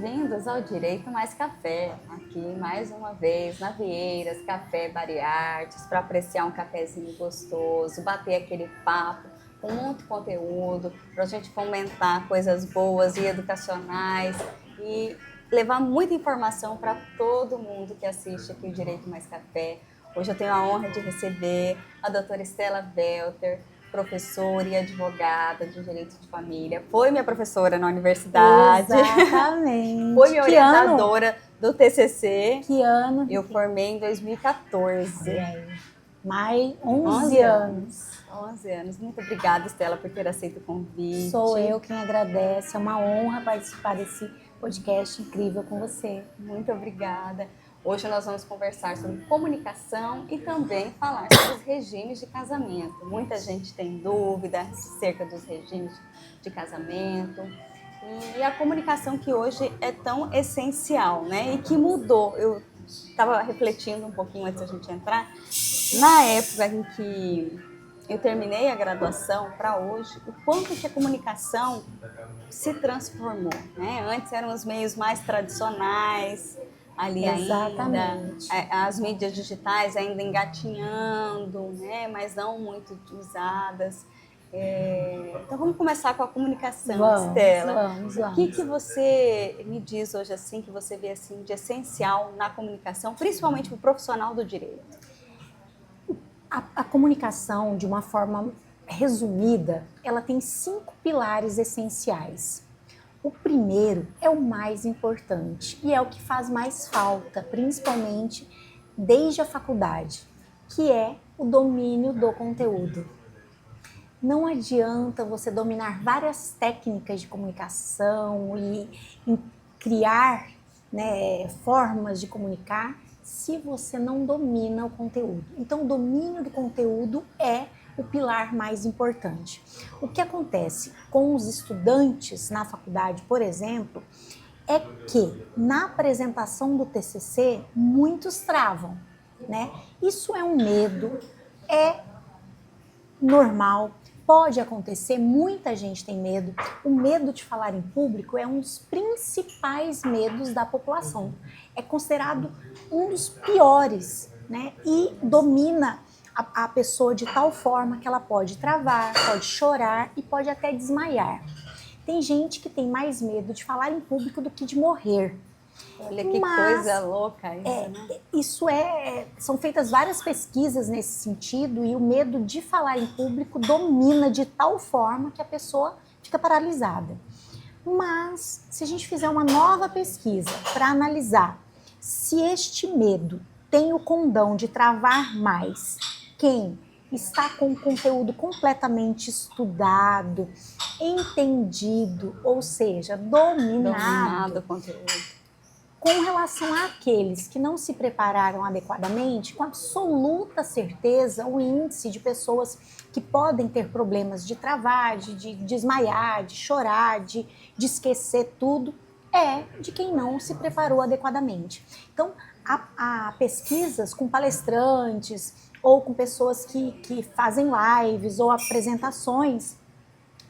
Bem-vindos ao Direito Mais Café, aqui mais uma vez na Vieiras, Café Bariartes, para apreciar um cafezinho gostoso, bater aquele papo com muito conteúdo, para a gente fomentar coisas boas e educacionais e levar muita informação para todo mundo que assiste aqui o Direito Mais Café. Hoje eu tenho a honra de receber a doutora Estela Welter, professora e advogada de Direito de Família. Foi minha professora na universidade. Exatamente. Foi minha orientadora do TCC. Que ano? Eu formei em 2014. Mais 11 anos. 11 anos. Muito obrigada, Estela, por ter aceito o convite. Sou eu quem agradece. É uma honra participar desse podcast incrível com você. Muito obrigada. Hoje nós vamos conversar sobre comunicação e também falar sobre os regimes de casamento. Muita gente tem dúvida acerca dos regimes de casamento e a comunicação que hoje é tão essencial, né? E que mudou. Eu estava refletindo um pouquinho antes da gente entrar. Na época em que eu terminei a graduação para hoje, o quanto que a comunicação se transformou, né? Antes eram os meios mais tradicionais, ali Exatamente. ainda, as mídias digitais ainda engatinhando, né? Mas não muito utilizadas. Então vamos começar com a comunicação, Estela. Vamos. O que você me diz hoje assim, que você vê assim de essencial na comunicação, principalmente para o profissional do direito? A comunicação, de uma forma resumida, ela tem 5 pilares essenciais. O primeiro é o mais importante e é o que faz mais falta, principalmente desde a faculdade, que é o domínio do conteúdo. Não adianta você dominar várias técnicas de comunicação e criar, né, formas de comunicar se você não domina o conteúdo. Então, o domínio do conteúdo é o pilar mais importante. O que acontece com os estudantes na faculdade, por exemplo, é que na apresentação do TCC muitos travam, né? Isso é um medo, é normal, pode acontecer, muita gente tem medo. O medo de falar em público é um dos principais medos da população. É considerado um dos piores, né? E domina a pessoa de tal forma que ela pode travar, pode chorar e pode até desmaiar. Tem gente que tem mais medo de falar em público do que de morrer. Olha que coisa louca isso, né? São feitas várias pesquisas nesse sentido e o medo de falar em público domina de tal forma que a pessoa fica paralisada. Mas, se a gente fizer uma nova pesquisa para analisar se este medo tem o condão de travar mais quem está com o conteúdo completamente estudado, entendido, ou seja, dominado o conteúdo. Com relação àqueles que não se prepararam adequadamente, com absoluta certeza, o índice de pessoas que podem ter problemas de travar, de desmaiar, de chorar, de esquecer tudo, é de quem não se preparou adequadamente. Então, há pesquisas com palestrantes ou com pessoas que fazem lives ou apresentações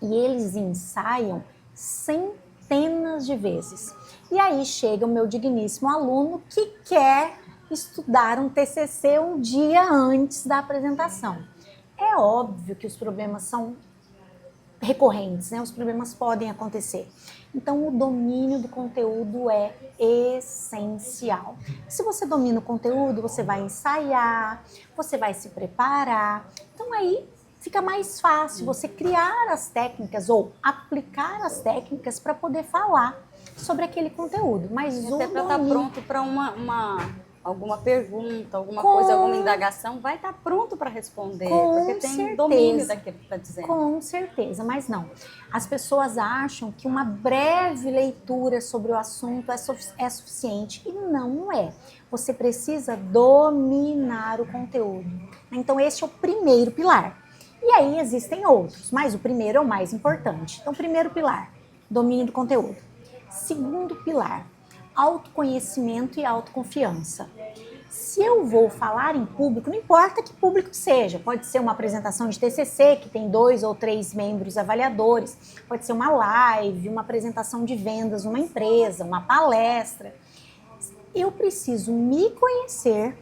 e eles ensaiam centenas de vezes. E aí chega o meu digníssimo aluno que quer estudar um TCC um dia antes da apresentação. É óbvio que os problemas são recorrentes, né? Os problemas podem acontecer. Então, o domínio do conteúdo é essencial. Se você domina o conteúdo, você vai ensaiar, você vai se preparar. Então, aí fica mais fácil você criar as técnicas ou aplicar as técnicas para poder falar sobre aquele conteúdo. Mas até para estar pronto para alguma pergunta, alguma coisa, alguma indagação, vai estar pronto para responder, porque tem domínio daquilo que está dizendo. Com certeza, mas não. As pessoas acham que uma breve leitura sobre o assunto é suficiente e não é. Você precisa dominar o conteúdo. Então, esse é o primeiro pilar. E aí existem outros, mas o primeiro é o mais importante. Então, primeiro pilar, domínio do conteúdo. Segundo pilar, autoconhecimento e autoconfiança. Se eu vou falar em público, não importa que público seja, pode ser uma apresentação de TCC, que tem 2 ou 3 membros avaliadores, pode ser uma live, uma apresentação de vendas numa empresa, uma palestra. Eu preciso me conhecer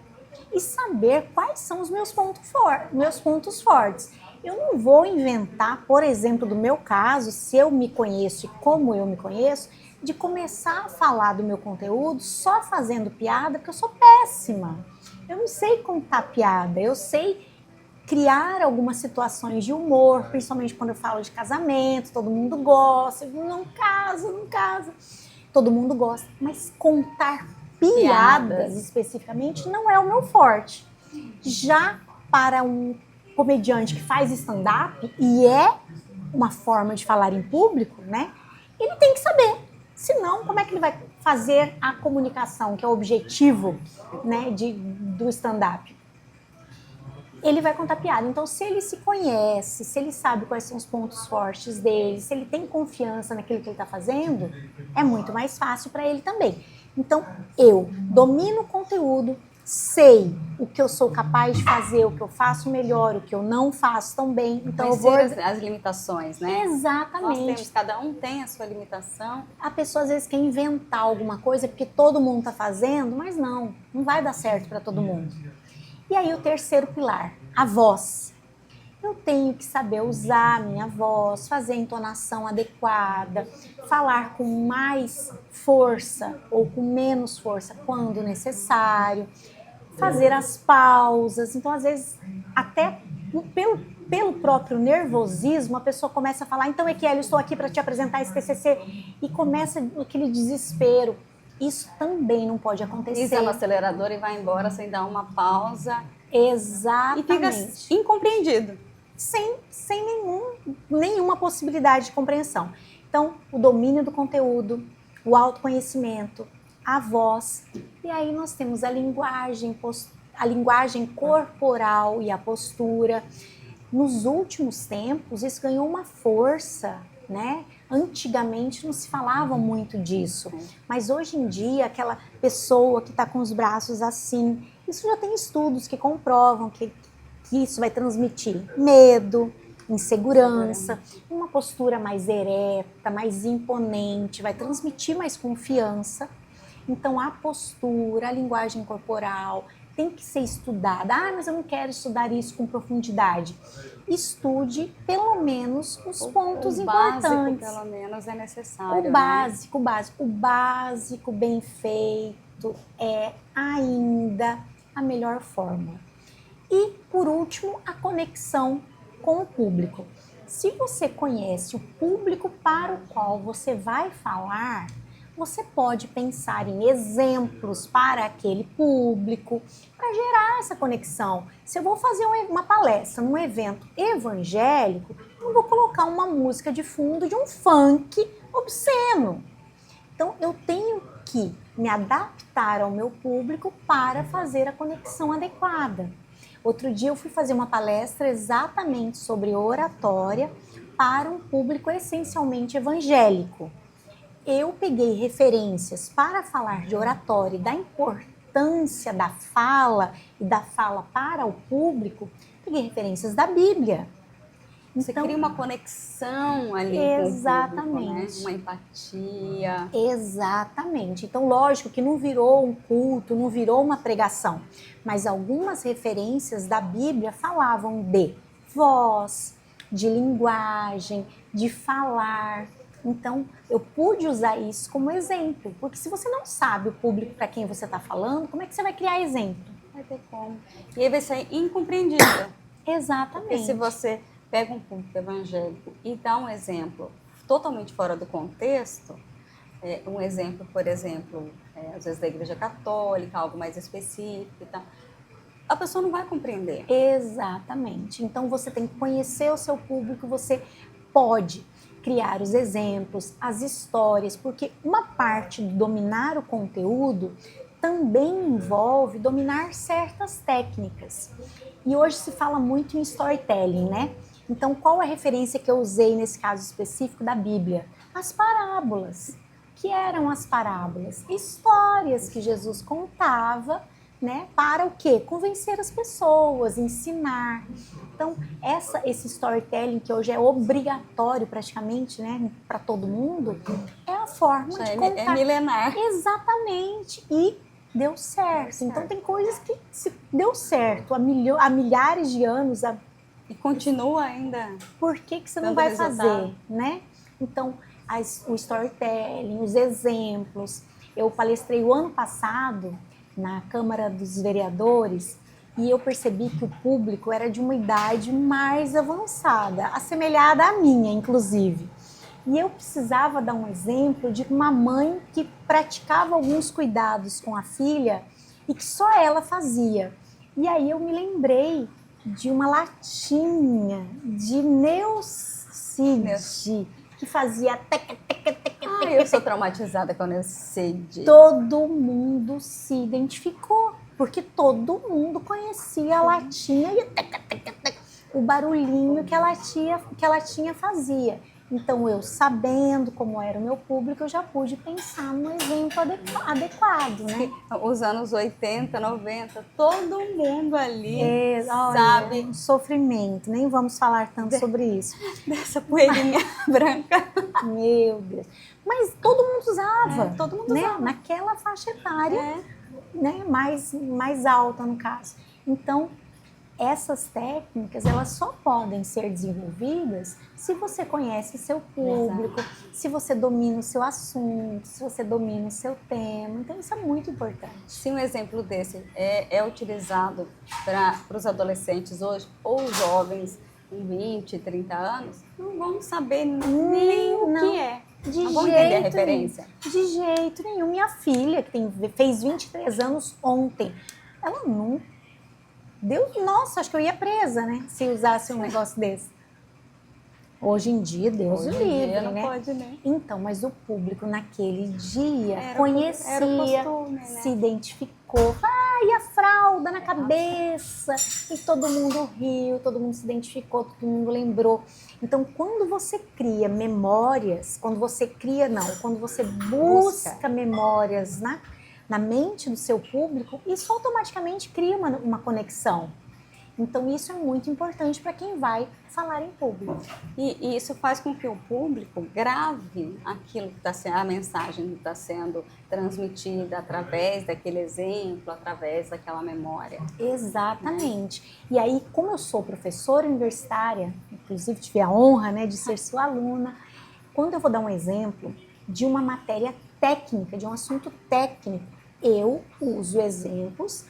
e saber quais são os meus pontos fortes. Eu não vou inventar, por exemplo, do meu caso, se eu me conheço e como eu me conheço, de começar a falar do meu conteúdo só fazendo piada, porque eu sou péssima. Eu não sei contar piada, eu sei criar algumas situações de humor, principalmente quando eu falo de casamento, todo mundo gosta, não casa, todo mundo gosta, mas contar piadas especificamente não é o meu forte. Já para um comediante que faz stand-up e é uma forma de falar em público, né? Ele tem que saber. Senão, como é que ele vai fazer a comunicação, que é o objetivo, né, do stand-up? Ele vai contar piada. Então, se ele se conhece, se ele sabe quais são os pontos fortes dele, se ele tem confiança naquilo que ele está fazendo, é muito mais fácil para ele também. Então, eu domino o conteúdo, sei o que eu sou capaz de fazer, o que eu faço melhor, o que eu não faço tão bem. Então, eu vou... as limitações, né? Exatamente. Cada um tem a sua limitação. A pessoa às vezes quer inventar alguma coisa porque todo mundo está fazendo, mas não vai dar certo para todo mundo. E aí o terceiro pilar, a voz. Eu tenho que saber usar a minha voz, fazer a entonação adequada, falar com mais força ou com menos força quando necessário, fazer as pausas. Então, às vezes, até pelo próprio nervosismo, a pessoa começa a falar, então, Equiel, eu estou aqui para te apresentar esse TCC, e começa aquele desespero. Isso também não pode acontecer. Pisa no acelerador e vai embora sem dar uma pausa. Exatamente. E fica incompreendido. Sem nenhuma possibilidade de compreensão. Então, o domínio do conteúdo, o autoconhecimento, a voz, e aí nós temos a linguagem corporal e a postura. Nos últimos tempos, isso ganhou uma força, né? Antigamente não se falava muito disso, mas hoje em dia aquela pessoa que está com os braços assim, isso já tem estudos que comprovam que isso vai transmitir medo, insegurança, uma postura mais ereta, mais imponente, vai transmitir mais confiança. Então a postura, a linguagem corporal tem que ser estudada. Ah, mas eu não quero estudar isso com profundidade. Estude pelo menos os pontos importantes. O básico, pelo menos, é necessário. O básico bem feito é ainda a melhor forma. E, por último, a conexão com o público. Se você conhece o público para o qual você vai falar, você pode pensar em exemplos para aquele público, para gerar essa conexão. Se eu vou fazer uma palestra num evento evangélico, eu vou colocar uma música de fundo de um funk obsceno. Então, eu tenho que me adaptar ao meu público para fazer a conexão adequada. Outro dia eu fui fazer uma palestra exatamente sobre oratória para um público essencialmente evangélico. Eu peguei referências para falar de oratória e da importância da fala e da fala para o público, peguei referências da Bíblia. Você cria uma conexão ali exatamente. Com o público, né? Uma empatia. Exatamente. Então, lógico que não virou um culto, não virou uma pregação, mas algumas referências da Bíblia falavam de voz, de linguagem, de falar. Então, eu pude usar isso como exemplo, porque se você não sabe o público para quem você está falando, como é que você vai criar exemplo? Vai ter como. E aí vai ser incompreendido. Exatamente. Porque se você pega um público evangélico e dá um exemplo totalmente fora do contexto, um exemplo, por exemplo, às vezes da Igreja Católica, algo mais específico e tal, a pessoa não vai compreender. Exatamente. Então, você tem que conhecer o seu público, você pode criar os exemplos, as histórias, porque uma parte de dominar o conteúdo também envolve dominar certas técnicas. E hoje se fala muito em storytelling, né? Então, qual é a referência que eu usei nesse caso específico da Bíblia? As parábolas. Que eram as parábolas? Histórias que Jesus contava né? Para o quê? Convencer as pessoas, ensinar. Então, esse storytelling que hoje é obrigatório praticamente, né, para todo mundo, é a forma Já de é contar. milenar. Exatamente. E deu certo. Então, tem coisas que se deu certo há milhares de anos, E continua ainda por que você não dando vai resultado. fazer, né? Então, o storytelling, os exemplos. Eu palestrei o ano passado na Câmara dos Vereadores e eu percebi que o público era de uma idade mais avançada, assemelhada à minha, inclusive. E eu precisava dar um exemplo de uma mãe que praticava alguns cuidados com a filha e que só ela fazia. E aí eu me lembrei de uma latinha de Neucid que fazia teca, teca, teca, teca. Eu sou traumatizada quando eu sei disso. Todo mundo se identificou, porque todo mundo conhecia a latinha e teca, teca, teca, o barulhinho que a latinha fazia. Então, eu sabendo como era o meu público, eu já pude pensar num exemplo adequado, né? Os anos 80, 90, todo mundo ali Olha, um sofrimento, nem vamos falar tanto sobre isso. Dessa poeirinha branca. Meu Deus. Mas todo mundo usava, todo mundo né? usava. Naquela faixa etária, né? Mais alta, no caso. Então, essas técnicas, elas só podem ser desenvolvidas se você conhece seu público, se você domina o seu assunto, se você domina o seu tema. Então, isso é muito importante. Se um exemplo desse é utilizado para os adolescentes hoje, ou jovens com 20, 30 anos, não vão saber nem o que é. Não vão entender a referência. De jeito nenhum. Minha filha, que fez 23 anos ontem, ela não... Nossa, acho que eu ia presa, né? Se usasse um negócio desse. Hoje em dia, Deus o livre, não né? Pode, né? Então, mas o público naquele dia Era conhecia, o costume, né? se identificou. E a fralda na cabeça. E todo mundo riu, todo mundo se identificou, todo mundo lembrou. Então, quando você cria memórias, quando você busca memórias na mente do seu público, isso automaticamente cria uma conexão. Então, isso é muito importante para quem vai falar em público. E isso faz com que o público grave aquilo que está sendo, a mensagem que está sendo transmitida através daquele exemplo, através daquela memória. Exatamente. E aí, como eu sou professora universitária, inclusive tive a honra, né, de ser sua aluna, quando eu vou dar um exemplo de uma matéria técnica, de um assunto técnico, eu uso exemplos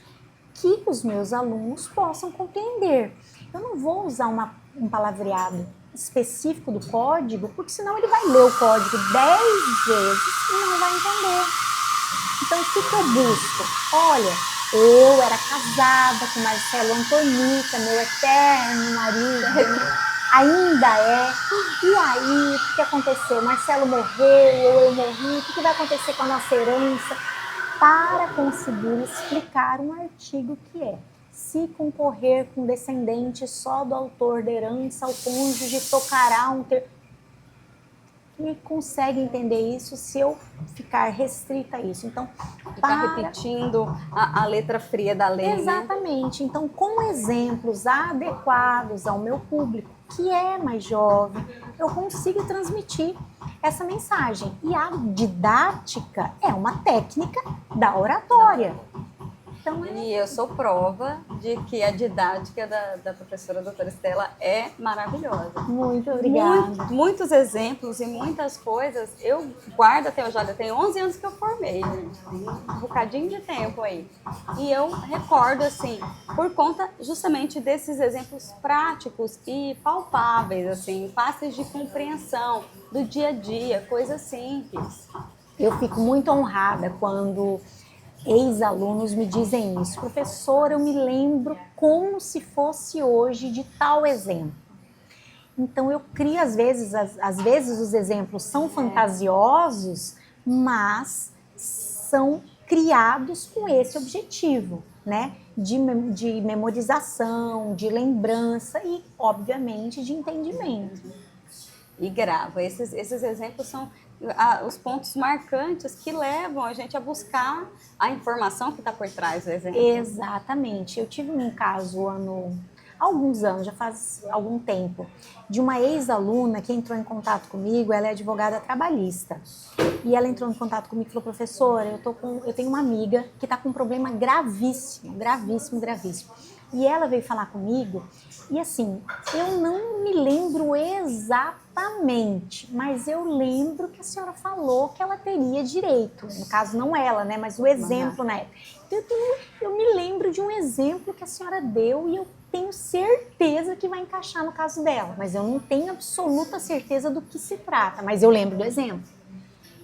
que os meus alunos possam compreender. Eu não vou usar um palavreado específico do código, porque senão ele vai ler o código 10 vezes e não vai entender. Então, o que eu busco? Olha, eu era casada com Marcelo Antonita, meu eterno marido, ainda é. E aí, o que aconteceu? Marcelo morreu, eu morri, o que vai acontecer com a nossa herança? Para conseguir explicar um artigo que é: se concorrer com descendente só do autor da herança, o cônjuge tocará um E consegue entender isso se eu ficar restrita a isso. Então, ficar repetindo a letra fria da lei, exatamente. Né? Então, com exemplos adequados ao meu público, que é mais jovem, eu consigo transmitir essa mensagem. E a didática é uma técnica da oratória. Então, E eu sou prova de que a didática da professora doutora Estela é maravilhosa. Muito obrigada. Muitos exemplos e muitas coisas eu guardo até hoje. Olha, tem 11 anos que eu formei, gente. Tem um bocadinho de tempo aí. E eu recordo, assim, por conta justamente desses exemplos práticos e palpáveis, assim, fáceis de compreensão do dia a dia, coisas simples. Eu fico muito honrada quando ex-alunos me dizem isso. Professora, eu me lembro como se fosse hoje de tal exemplo. Então eu crio, às vezes os exemplos são fantasiosos, mas são criados com esse objetivo, né? De memorização, de lembrança e, obviamente, de entendimento. E grava. Esses exemplos são os pontos marcantes que levam a gente a buscar a informação que está por trás do exemplo. Exatamente. Eu tive um caso há alguns anos, já faz algum tempo, de uma ex-aluna que entrou em contato comigo. Ela é advogada trabalhista. E ela entrou em contato comigo e falou: professora, eu tenho uma amiga que está com um problema gravíssimo, gravíssimo, gravíssimo. E ela veio falar comigo, e assim, eu não me lembro exatamente, mas eu lembro que a senhora falou que ela teria direito. No caso, não ela, né, mas o exemplo, né? Então, eu me lembro de um exemplo que a senhora deu e eu tenho certeza que vai encaixar no caso dela, mas eu não tenho absoluta certeza do que se trata, mas eu lembro do exemplo.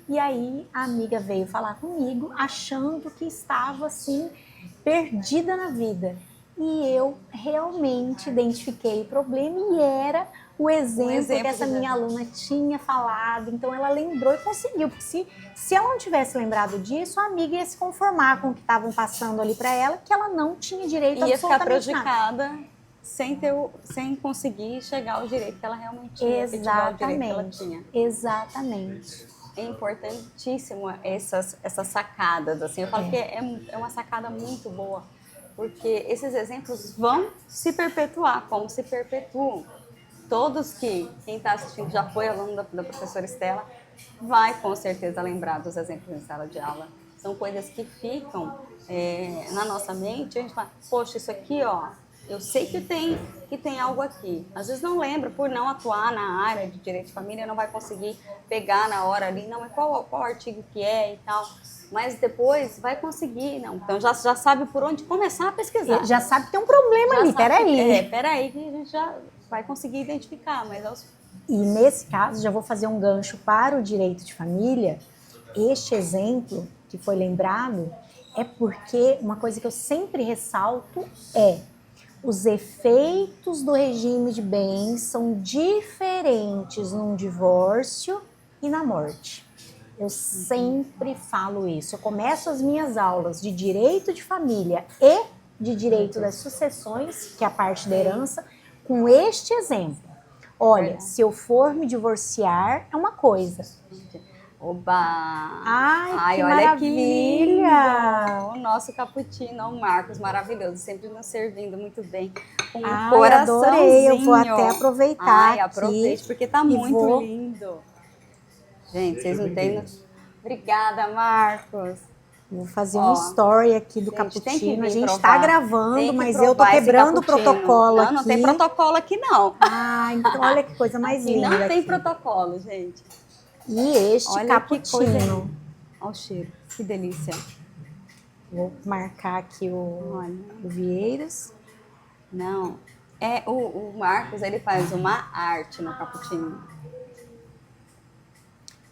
E aí a amiga veio falar comigo, achando que estava assim, perdida na vida. E eu realmente identifiquei o problema e era o exemplo que essa minha aluna tinha falado. Então ela lembrou e conseguiu, porque se ela não tivesse lembrado disso, a amiga ia se conformar com o que estavam passando ali para ela, que ela não tinha direito a absolutamente nada. Ia ficar prejudicada sem conseguir chegar ao direito que ela realmente tinha. Exatamente. Exatamente. É importantíssimo essas sacadas, assim. Eu falo que é uma sacada muito boa, porque esses exemplos vão se perpetuar, como se perpetuam. Quem está assistindo já foi aluno da professora Estela, vai com certeza lembrar dos exemplos em sala de aula. São coisas que ficam na nossa mente, a gente fala, poxa, isso aqui, ó, eu sei que tem algo aqui. Às vezes não lembra, por não atuar na área de direito de família, não vai conseguir pegar na hora ali, não, mas qual artigo que é e tal. Mas depois vai conseguir, não. Então já sabe por onde começar a pesquisar. Já sabe que tem um problema ali, peraí. Peraí que a gente já vai conseguir identificar. E nesse caso, já vou fazer um gancho para o direito de família. Este exemplo que foi lembrado é porque uma coisa que eu sempre ressalto é: os efeitos do regime de bens são diferentes num divórcio e na morte. Eu sempre falo isso. Eu começo as minhas aulas de direito de família e de direito das sucessões, que é a parte da herança, com este exemplo. Olha, se eu for me divorciar, é uma coisa. Oba! Ai, que olha maravilha! Que lindo. O nosso cappuccino, o Marcos, maravilhoso, sempre nos servindo muito bem. Com um coraçãozinho. Adorei. Eu vou até aproveitar. Aproveite, porque tá muito lindo. Gente, vocês não têm... Obrigada, Marcos. Vou fazer um story aqui do cappuccino. A gente está gravando, mas eu tô quebrando o protocolo aqui. Não tem protocolo aqui, não. Então olha que coisa mais linda. Não tem protocolo, gente. E este cappuccino. Olha o cheiro, que delícia. Vou marcar aqui o Vieiras. Não, o Marcos, ele faz uma arte no cappuccino.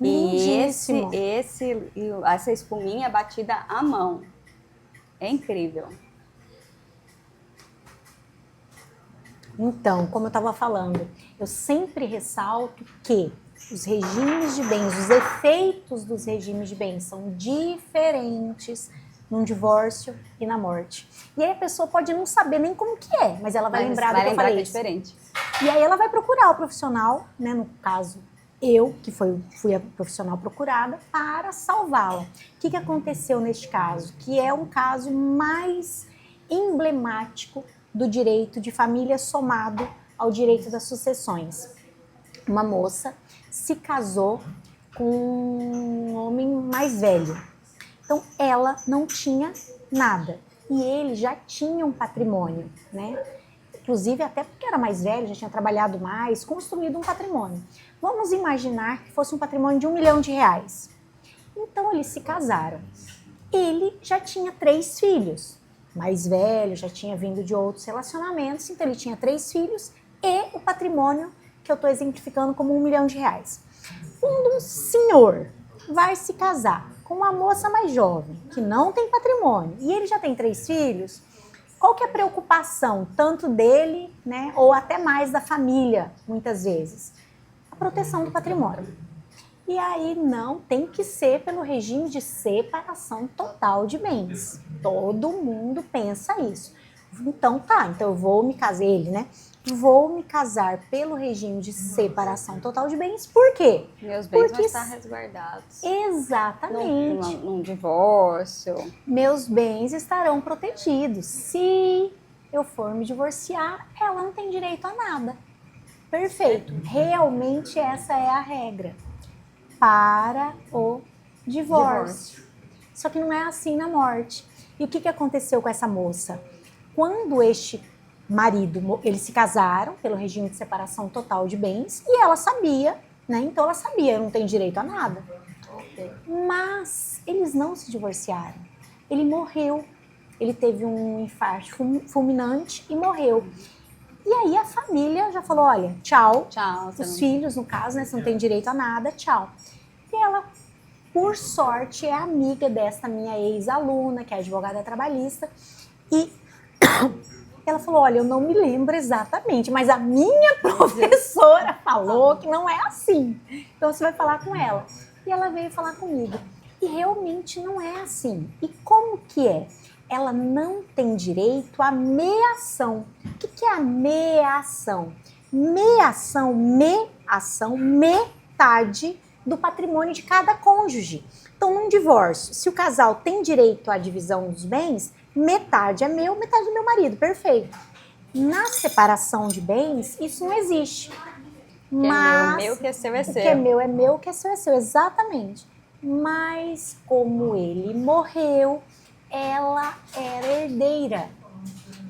Lindíssimo. E essa espuminha é batida à mão. É incrível. Então, como eu estava falando, eu sempre ressalto que os regimes de bens, os efeitos dos regimes de bens são diferentes num divórcio e na morte. E aí a pessoa pode não saber nem como que é, mas ela vai lembrar do que eu falei. Que é diferente. E aí ela vai procurar o profissional, né, no caso eu, que fui a profissional procurada, para salvá-la. O que aconteceu neste caso? Que é um caso mais emblemático do direito de família somado ao direito das sucessões. Uma moça se casou com um homem mais velho. Então, ela não tinha nada. E ele já tinha um patrimônio, né? Inclusive, até porque era mais velho, já tinha trabalhado mais, construído um patrimônio. Vamos imaginar que fosse um patrimônio de R$1 milhão. Então, eles se casaram. Ele já tinha 3 filhos. Mais velho, já tinha vindo de outros relacionamentos. Então, ele tinha 3 filhos e o patrimônio que eu estou exemplificando como R$1 milhão. Quando um senhor vai se casar com uma moça mais jovem, que não tem patrimônio, e ele já tem 3 filhos, qual que é a preocupação, tanto dele, né, ou até mais da família, muitas vezes? A proteção do patrimônio. E aí não tem que ser pelo regime de separação total de bens. Todo mundo pensa isso. Então eu vou me casar, ele, né? vou me casar pelo regime de separação total de bens. Por quê? Meus bens Porque vão estar resguardados. Exatamente. Num divórcio. Meus bens estarão protegidos. Se eu for me divorciar, ela não tem direito a nada. Perfeito. Realmente essa é a regra para o divórcio. Só que não é assim na morte. E o que aconteceu com essa moça? Quando este marido, eles se casaram pelo regime de separação total de bens, e ela sabia, né? Então ela sabia, não tem direito a nada. Mas eles não se divorciaram. Ele morreu. Ele teve um infarto fulminante e morreu. E aí a família já falou, olha, tchau. Tchau. Os filhos, no caso, né? Você não tem direito a nada, tchau. E ela, por sorte, é amiga dessa minha ex-aluna, que é advogada trabalhista. E ela falou, olha, eu não me lembro exatamente, mas a minha professora falou que não é assim. Então você vai falar com ela. E ela veio falar comigo. E realmente não é assim. E como que é? Ela não tem direito à meação. O que é a meação? Meação, metade do patrimônio de cada cônjuge. Então, num divórcio, se o casal tem direito à divisão dos bens, metade é meu, metade é do meu marido, perfeito. Na separação de bens, isso não existe. Mas, que é meu, que é seu, é seu. O que é meu, o que é seu, é seu, exatamente. Mas, como ele morreu, ela era herdeira.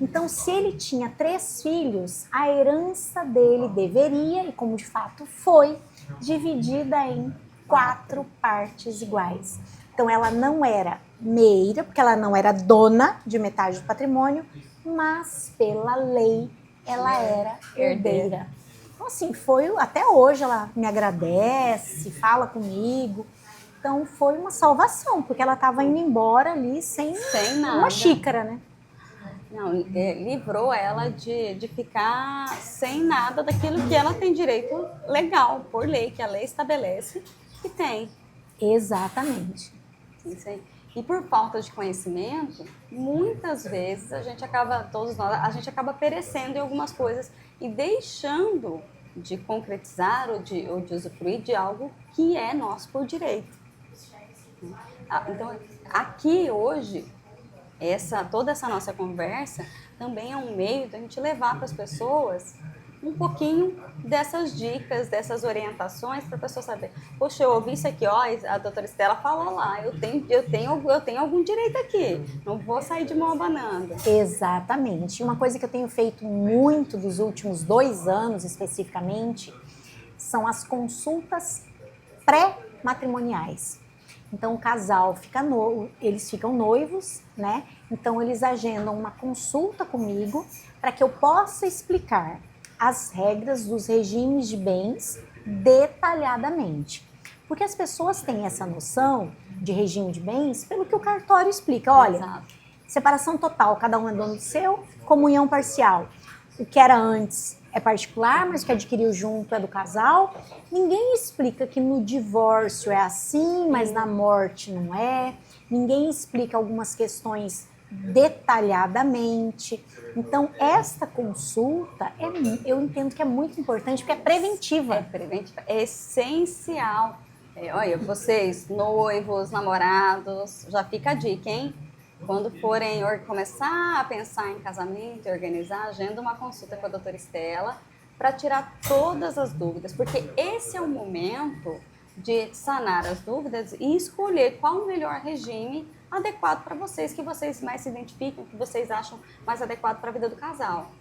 Então, se ele tinha 3 filhos, a herança dele deveria, e como de fato foi, dividida em 4 partes iguais. Então, ela não era meira, porque ela não era dona de metade do patrimônio, mas pela lei ela era herdeira. Então, assim, foi, até hoje ela me agradece, fala comigo. Então, foi uma salvação, porque ela estava indo embora ali sem nada. Uma xícara, né? Não, livrou ela de ficar sem nada daquilo que ela tem direito legal, por lei, que a lei estabelece que tem. Exatamente. Isso aí. E por falta de conhecimento, muitas vezes a gente acaba perecendo em algumas coisas e deixando de concretizar ou de usufruir de algo que é nosso por direito. Então, aqui hoje, toda essa nossa conversa também é um meio da gente levar para as pessoas um pouquinho dessas dicas, dessas orientações, para a pessoa saber, poxa, eu ouvi isso aqui, ó, a doutora Estela falou lá, eu tenho algum direito aqui, não vou sair de mão abanando. Exatamente. Uma coisa que eu tenho feito muito dos últimos 2 anos, especificamente, são as consultas pré-matrimoniais. Então, o casal eles ficam noivos, né? Então, eles agendam uma consulta comigo para que eu possa explicar as regras dos regimes de bens detalhadamente. Porque as pessoas têm essa noção de regime de bens pelo que o cartório explica. Olha, Exato. Separação total, cada um é dono do seu, comunhão parcial. O que era antes é particular, mas o que adquiriu junto é do casal. Ninguém explica que no divórcio é assim, mas na morte não é. Ninguém explica algumas questões detalhadamente. Então, esta consulta, eu entendo que é muito importante, porque é preventiva. É essencial. Olha, vocês, noivos, namorados, já fica a dica, hein? Quando forem começar a pensar em casamento e organizar, agenda uma consulta com a doutora Estela para tirar todas as dúvidas, porque esse é o momento de sanar as dúvidas e escolher qual o melhor regime adequado para vocês, que vocês mais se identificam, que vocês acham mais adequado para a vida do casal.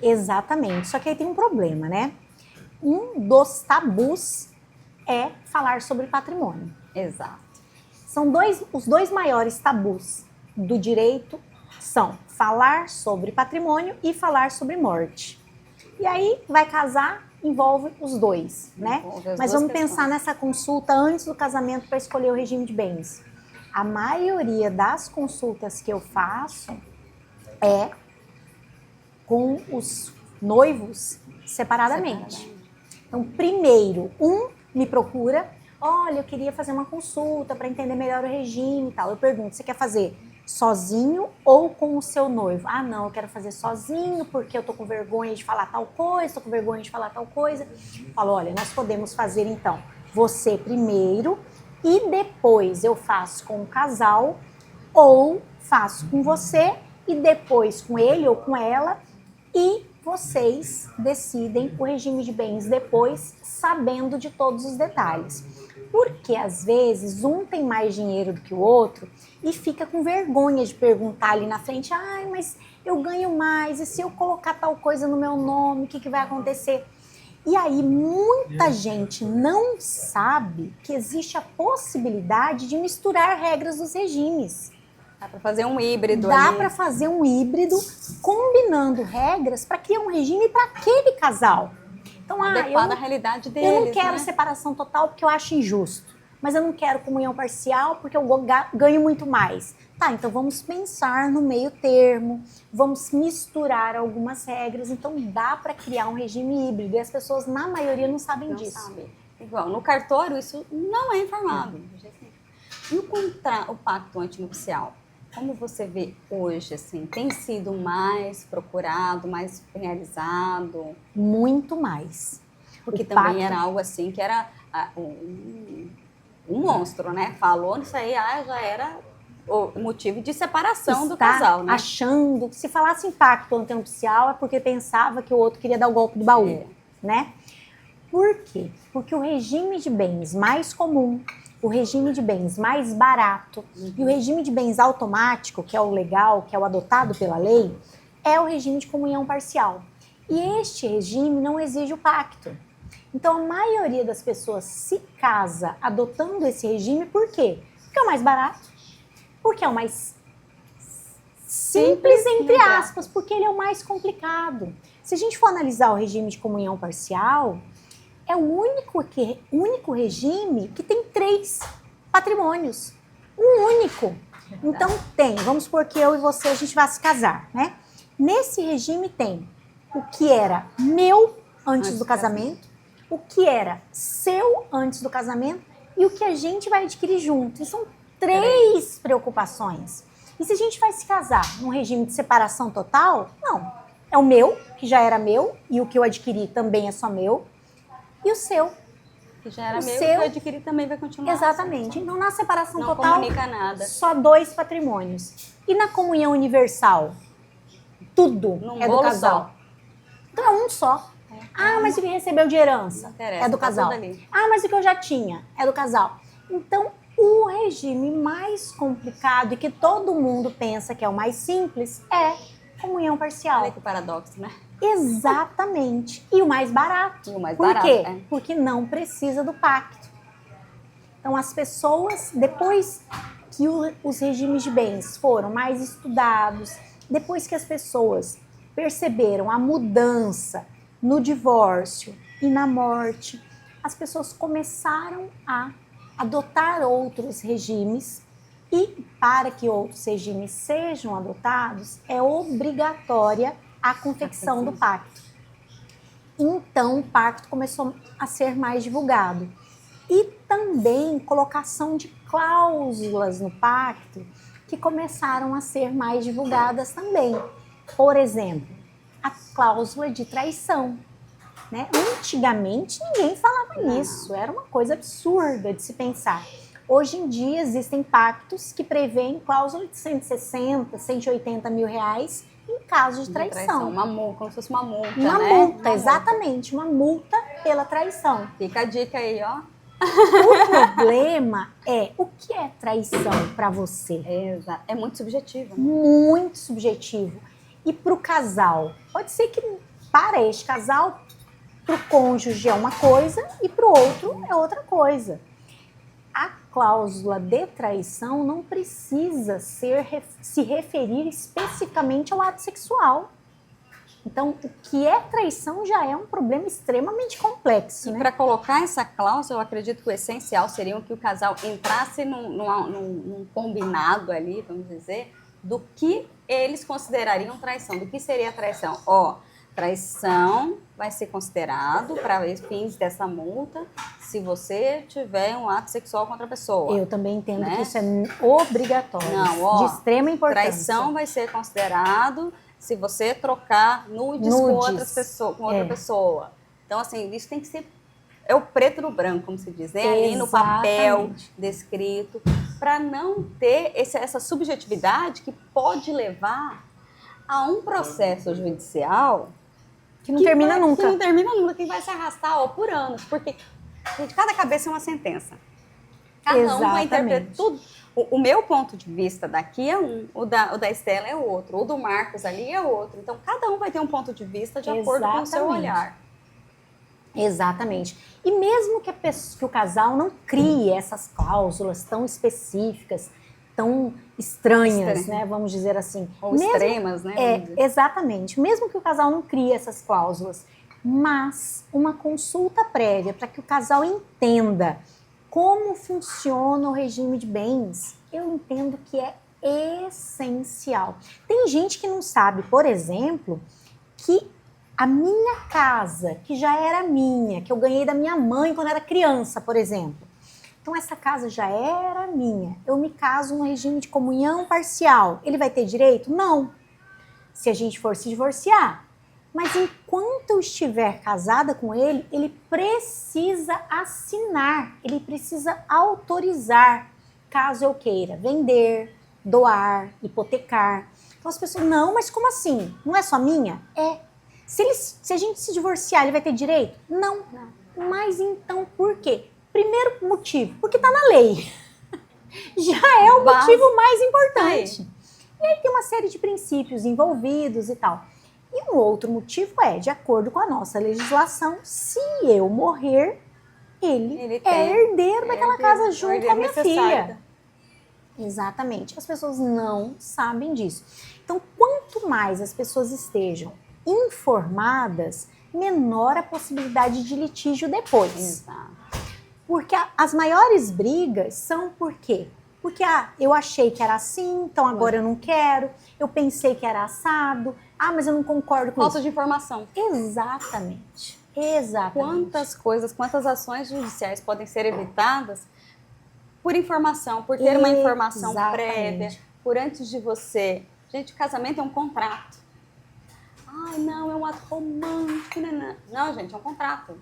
Exatamente, só que aí tem um problema, né? Um dos tabus é falar sobre patrimônio. Exato. São os 2 maiores tabus do direito são falar sobre patrimônio e falar sobre morte. E aí, vai casar, envolve os 2, né? Mas vamos pensar nessa consulta antes do casamento para escolher o regime de bens. A maioria das consultas que eu faço é com os noivos separadamente. Então, primeiro, me procura, olha, eu queria fazer uma consulta para entender melhor o regime e tal. Eu pergunto, você quer fazer sozinho ou com o seu noivo. Ah, não, eu quero fazer sozinho porque eu tô com vergonha de falar tal coisa, tô com vergonha de falar tal coisa. Falo, olha, nós podemos fazer então você primeiro e depois eu faço com o casal ou faço com você e depois com ele ou com ela e vocês decidem o regime de bens depois, sabendo de todos os detalhes. Porque às vezes um tem mais dinheiro do que o outro e fica com vergonha de perguntar ali na frente, ai, mas eu ganho mais, e se eu colocar tal coisa no meu nome, o que vai acontecer? E aí muita gente não sabe que existe a possibilidade de misturar regras dos regimes. Dá para fazer um híbrido Dá ali. para fazer um híbrido combinando regras para criar um regime para aquele casal. Então, adequado à realidade deles. Eu não quero separação total porque eu acho injusto. Mas eu não quero comunhão parcial porque eu ganho muito mais. Tá, então vamos pensar no meio termo, vamos misturar algumas regras. Então dá para criar um regime híbrido e as pessoas, na maioria, não sabem disso. Sabe. Igual, no cartório isso não é informado. E o pacto antinupcial? Como você vê hoje, assim, tem sido mais procurado, mais realizado? Muito mais. Porque também era algo assim que era um monstro, né? Falou nisso aí, já era o motivo de separação do casal, né? Achando que se falasse em pacto antinupcial é porque pensava que o outro queria dar o golpe do baú, né? Por quê? Porque o regime de bens mais comum, o regime de bens mais barato e o regime de bens automático, que é o legal, que é o adotado pela lei, é o regime de comunhão parcial. E este regime não exige o pacto. Então, a maioria das pessoas se casa adotando esse regime, por quê? Porque é o mais barato, porque é o mais simples, entre aspas, porque ele é o mais complicado. Se a gente for analisar o regime de comunhão parcial, é o único regime que tem 3 patrimônios. Um único. Então vamos supor que eu e você, a gente vai se casar, né? Nesse regime tem o que era meu antes do casamento, o que era seu antes do casamento e o que a gente vai adquirir junto. E são 3 preocupações. E se a gente vai se casar num regime de separação total, não. É o meu, que já era meu, e o que eu adquiri também é só meu. E o seu. Que já era meu, que eu adquiri também vai continuar. Exatamente. Então, na separação não total, comunica nada. Só 2 patrimônios. E na comunhão universal? Tudo é do casal. Só. Então, é um só. Mas o que recebeu de herança é do casal. Mas o que eu já tinha é do casal. Então, o regime mais complicado e que todo mundo pensa que é o mais simples é comunhão parcial. Olha que paradoxo, né? Exatamente. E o mais barato. Por quê? Porque não precisa do pacto. Então, as pessoas, depois que os regimes de bens foram mais estudados, depois que as pessoas perceberam a mudança no divórcio e na morte, as pessoas começaram a adotar outros regimes e, para que outros regimes sejam adotados, é obrigatória a confecção do pacto. Então, o pacto começou a ser mais divulgado. E também colocação de cláusulas no pacto que começaram a ser mais divulgadas também. Por exemplo, a cláusula de traição. Né? Antigamente, ninguém falava nisso. Era uma coisa absurda de se pensar. Hoje em dia, existem pactos que prevêem cláusula de 160, 180 mil reais em caso de traição. Uma multa, como se fosse uma multa, uma multa, exatamente. Uma multa pela traição. Fica a dica aí, ó. O problema é, o que é traição para você? É muito subjetivo. Né? Muito subjetivo. E para o casal? Pode ser que para este casal, para o cônjuge é uma coisa e para o outro é outra coisa. A cláusula de traição não precisa se referir especificamente ao ato sexual. Então, o que é traição já é um problema extremamente complexo. E para colocar essa cláusula, eu acredito que o essencial seria que o casal entrasse num combinado ali, vamos dizer, do que eles considerariam traição, do que seria traição. Traição vai ser considerado para fins dessa multa se você tiver um ato sexual contra a pessoa. Eu também entendo, né? que isso é obrigatório, Não, ó, de extrema importância. Traição vai ser considerado se você trocar nudes com outra pessoa. Então, assim, isso tem que ser... É o preto no branco, como se diz, né? Ali no papel descrito, para não ter essa subjetividade que pode levar a um processo judicial que não termina nunca. Que não termina nunca, que vai se arrastar por anos. Porque, gente, cada cabeça é uma sentença. Cada um vai interpretar tudo. O meu ponto de vista daqui é um, o da Estela é outro, o do Marcos ali é outro. Então, cada um vai ter um ponto de vista de acordo com o seu olhar. Exatamente. E mesmo que o casal não crie essas cláusulas tão específicas, tão estranhas, né? Vamos dizer assim. Ou mesmo, extremas, né? Exatamente. Mesmo que o casal não crie essas cláusulas, mas uma consulta prévia para que o casal entenda como funciona o regime de bens, eu entendo que é essencial. Tem gente que não sabe, por exemplo, que a minha casa, que já era minha, que eu ganhei da minha mãe quando era criança, por exemplo. Então, essa casa já era minha. Eu me caso no regime de comunhão parcial. Ele vai ter direito? Não. Se a gente for se divorciar. Mas enquanto eu estiver casada com ele, ele precisa assinar, ele precisa autorizar, caso eu queira vender, doar, hipotecar. Então, as pessoas, não, mas como assim? Não é só minha? É. Se a gente se divorciar, ele vai ter direito? Não. Mas então por quê? Primeiro motivo, porque está na lei. Já é o motivo mais importante. E aí tem uma série de princípios envolvidos e tal. E um outro motivo é, de acordo com a nossa legislação, se eu morrer, ele é herdeiro daquela casa junto com a minha filha. Exatamente. As pessoas não sabem disso. Então, quanto mais as pessoas estejam informadas, menor a possibilidade de litígio depois. Exato. Porque as maiores brigas são por quê? Porque eu achei que era assim, então agora eu não quero. Eu pensei que era assado. Mas eu não concordo com isso. Falta de informação. Exatamente. Exatamente. Quantas ações judiciais podem ser evitadas por informação, por ter uma informação prévia, por antes de você... Gente, o casamento é um contrato. Não, é um ato romântico. Não, gente, é um contrato.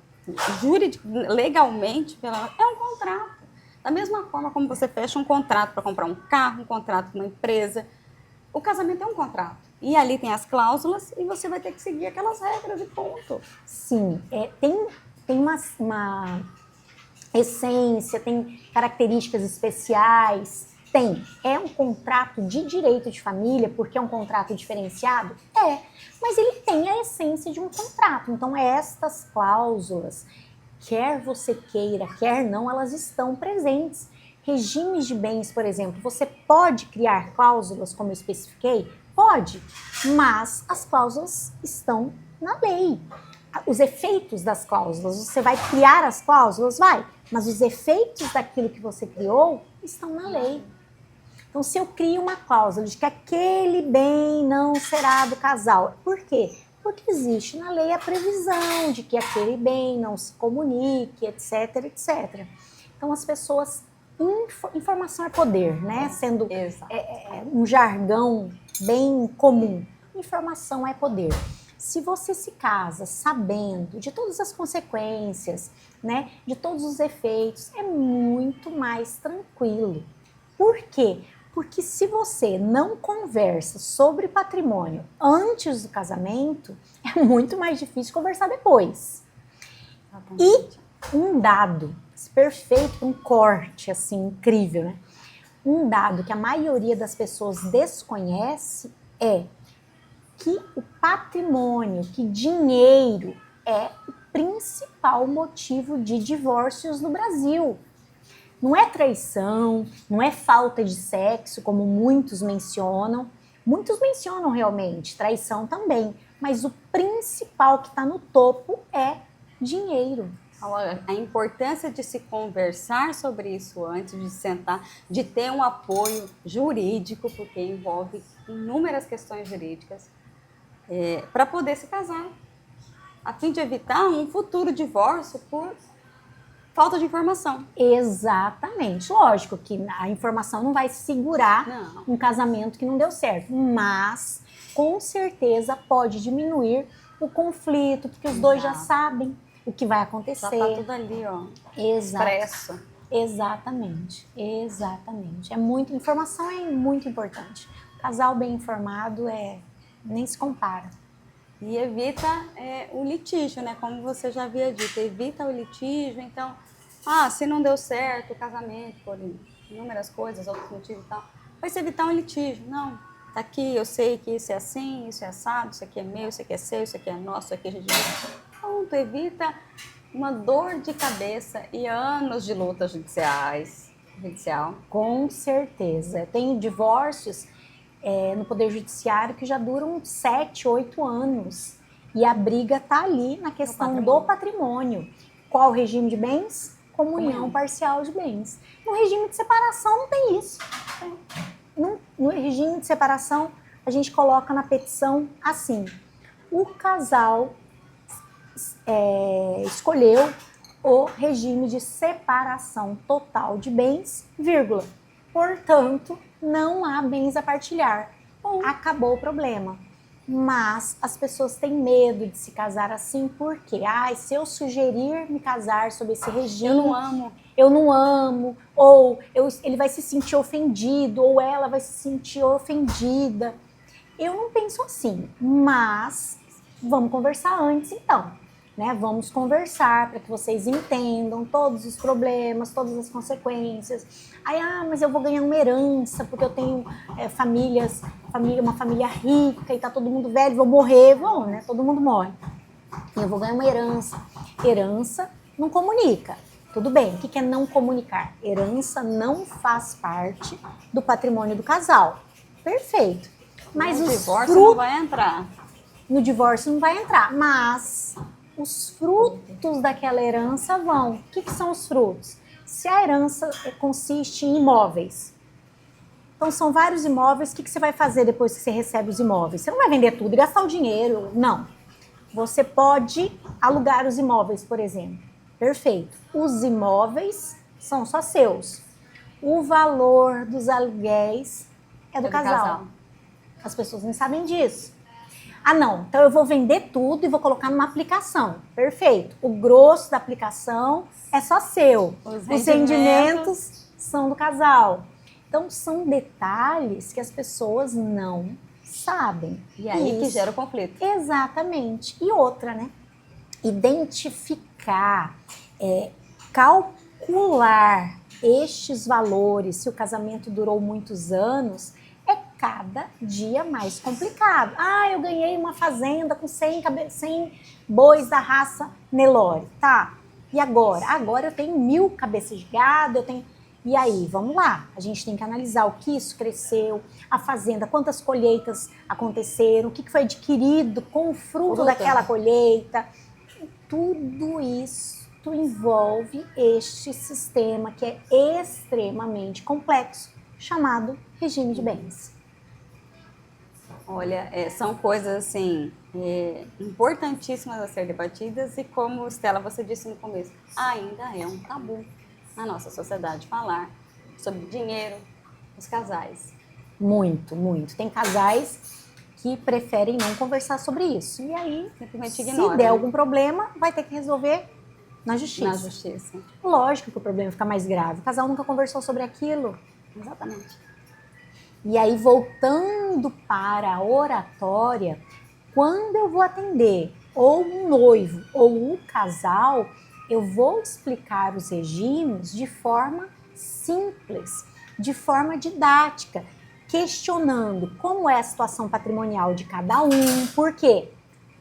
Legalmente, é um contrato. Da mesma forma como você fecha um contrato para comprar um carro, um contrato com uma empresa, o casamento é um contrato. E ali tem as cláusulas e você vai ter que seguir aquelas regras e ponto. Sim, tem uma essência, tem características especiais. É um contrato de direito de família, porque é um contrato diferenciado? Mas ele tem a essência de um contrato. Então, estas cláusulas, quer você queira, quer não, elas estão presentes. Regimes de bens, por exemplo, você pode criar cláusulas, como eu especifiquei? Pode, mas as cláusulas estão na lei. Os efeitos das cláusulas, você vai criar as cláusulas? Vai, mas os efeitos daquilo que você criou estão na lei. Então, se eu crio uma cláusula de que aquele bem não será do casal, por quê? Porque existe na lei a previsão de que aquele bem não se comunique, etc, etc. Então, as pessoas... Informação é poder, né? Sendo um jargão bem comum. Informação é poder. Se você se casa sabendo de todas as consequências, né? De todos os efeitos, é muito mais tranquilo. Por quê? Porque se você não conversa sobre patrimônio antes do casamento, é muito mais difícil conversar depois. Exatamente. E um dado perfeito, um corte assim incrível, né? Um dado que a maioria das pessoas desconhece é que o patrimônio, que dinheiro é o principal motivo de divórcios no Brasil. Não é traição, não é falta de sexo, como muitos mencionam. Muitos mencionam realmente, traição também. Mas o principal que está no topo é dinheiro. A importância de se conversar sobre isso antes de sentar, de ter um apoio jurídico, porque envolve inúmeras questões jurídicas, para poder se casar. a fim de evitar um futuro divórcio por falta de informação. Exatamente. Lógico que a informação não vai segurar Não. um casamento que não deu certo, mas com certeza pode diminuir o conflito, porque os dois já Exato. sabem o que vai Já acontecer. tá tudo ali, ó, expresso. Exatamente. Informação é muito importante. Casal bem informado nem se compara. E evita o litígio, né? Como você já havia dito, evita o litígio. Então, se não deu certo o casamento, por inúmeras coisas, outros motivos e tal, vai se evitar um litígio. Não, tá aqui, eu sei que isso é assim, isso é assado, isso aqui é meu, isso aqui é seu, isso aqui é nosso, isso aqui é de pronto, evita uma dor de cabeça e anos de luta judicial. Com certeza. Tem divórcios no Poder Judiciário que já duram 7, 8 anos. E a briga está ali na questão do patrimônio. Qual o regime de bens? Comunhão parcial de bens. No regime de separação não tem isso. No regime de separação, a gente coloca na petição assim: o casal escolheu o regime de separação total de bens, vírgula. Portanto, não há bens a partilhar. Bom, acabou o problema. Mas as pessoas têm medo de se casar assim, porque se eu sugerir me casar sob esse regime, eu não amo, ou ele vai se sentir ofendido, ou ela vai se sentir ofendida. Eu não penso assim, mas vamos conversar antes então. Né? Vamos conversar para que vocês entendam todos os problemas, todas as consequências. Mas eu vou ganhar uma herança porque eu tenho uma família rica e tá todo mundo velho, vou morrer, né? Todo mundo morre. Eu vou ganhar uma herança. Herança não comunica. Tudo bem, o que é não comunicar? Herança não faz parte do patrimônio do casal. Perfeito. Mas no divórcio não vai entrar. No divórcio não vai entrar, mas os frutos daquela herança vão. O que são os frutos? Se a herança consiste em imóveis, então são vários imóveis, o que você vai fazer depois que você recebe os imóveis? Você não vai vender tudo e gastar o dinheiro, não. Você pode alugar os imóveis, por exemplo. Perfeito. Os imóveis são só seus. O valor dos aluguéis é do casal. As pessoas não sabem disso. Não, então eu vou vender tudo e vou colocar numa aplicação. Perfeito. O grosso da aplicação é só seu. Os rendimentos são do casal. Então, são detalhes que as pessoas não sabem. E aí que gera o conflito. Exatamente. E outra, né? Identificar, calcular estes valores, se o casamento durou muitos anos, cada dia mais complicado. Eu ganhei uma fazenda com 100 bois da raça Nelore. Tá, e agora? Agora eu tenho 1000 cabeças de gado, E aí, vamos lá. A gente tem que analisar o que isso cresceu, a fazenda, quantas colheitas aconteceram, o que foi adquirido com o fruto daquela colheita. Tudo isso envolve este sistema que é extremamente complexo, chamado regime de bens. Olha, são coisas assim importantíssimas a ser debatidas e como, Stella, você disse no começo, ainda é um tabu na nossa sociedade falar sobre dinheiro dos casais. Muito, muito. Tem casais que preferem não conversar sobre isso. E aí, simplesmente ignora, se der algum problema, vai ter que resolver na justiça. Lógico que o problema fica mais grave. O casal nunca conversou sobre aquilo. Exatamente. E aí, voltando para a oratória, quando eu vou atender ou um noivo ou um casal, eu vou explicar os regimes de forma simples, de forma didática, questionando como é a situação patrimonial de cada um. Por quê?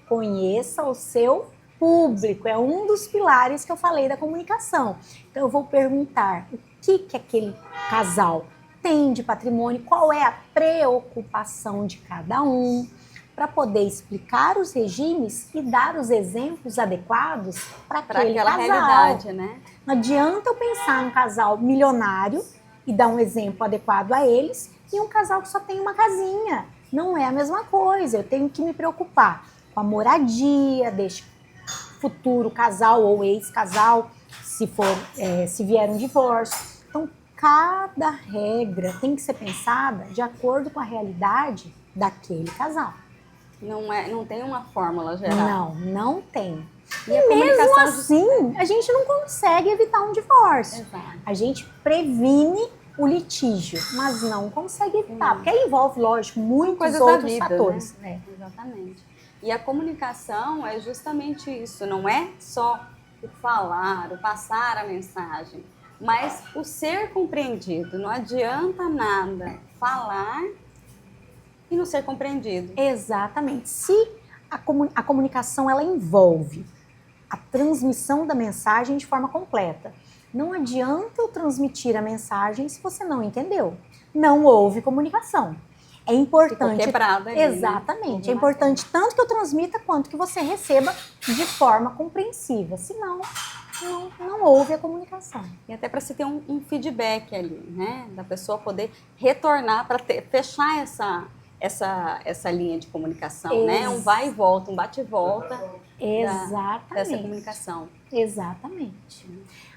Conheça o seu público, é um dos pilares que eu falei da comunicação. Então, eu vou perguntar o que aquele casal tem de patrimônio, qual é a preocupação de cada um, para poder explicar os regimes e dar os exemplos adequados para aquele aquela casal. Realidade, né? Não adianta eu pensar num casal milionário e dar um exemplo adequado a eles e um casal que só tem uma casinha. Não é a mesma coisa. Eu tenho que me preocupar com a moradia futuro casal ou ex-casal, se vier um divórcio. Então, cada regra tem que ser pensada de acordo com a realidade daquele casal. Não tem uma fórmula geral. Não tem. E a Mesmo comunicação assim, a gente não consegue evitar um divórcio. Exato. A gente previne o litígio, mas não consegue evitar, porque aí envolve, lógico, muitos coisas da outros vida, fatores. né? Exatamente. E a comunicação é justamente isso, não é só o falar, o passar a mensagem, mas o ser compreendido. Não adianta nada falar e não ser compreendido. Exatamente. Se a comunicação ela envolve a transmissão da mensagem de forma completa. Não adianta eu transmitir a mensagem se você não entendeu. Não houve comunicação. É importante. Ficou quebrada ali, exatamente. Né? É importante tanto que eu transmita quanto que você receba de forma compreensiva. Senão, não houve a comunicação. E até para se ter um feedback ali, né? Da pessoa poder retornar para fechar essa linha de comunicação, né? Um vai e volta, um bate e volta dessa comunicação. Exatamente.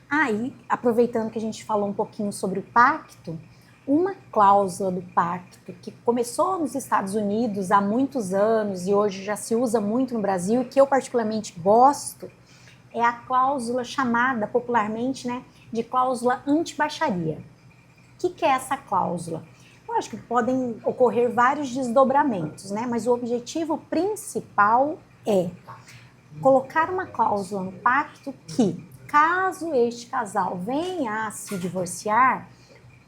Aí, aproveitando que a gente falou um pouquinho sobre o pacto, uma cláusula do pacto que começou nos Estados Unidos há muitos anos e hoje já se usa muito no Brasil e que eu particularmente gosto, é a cláusula chamada popularmente, né, de cláusula anti-baixaria. O que é essa cláusula? Lógico que podem ocorrer vários desdobramentos, né, mas o objetivo principal é colocar uma cláusula no pacto que, caso este casal venha a se divorciar,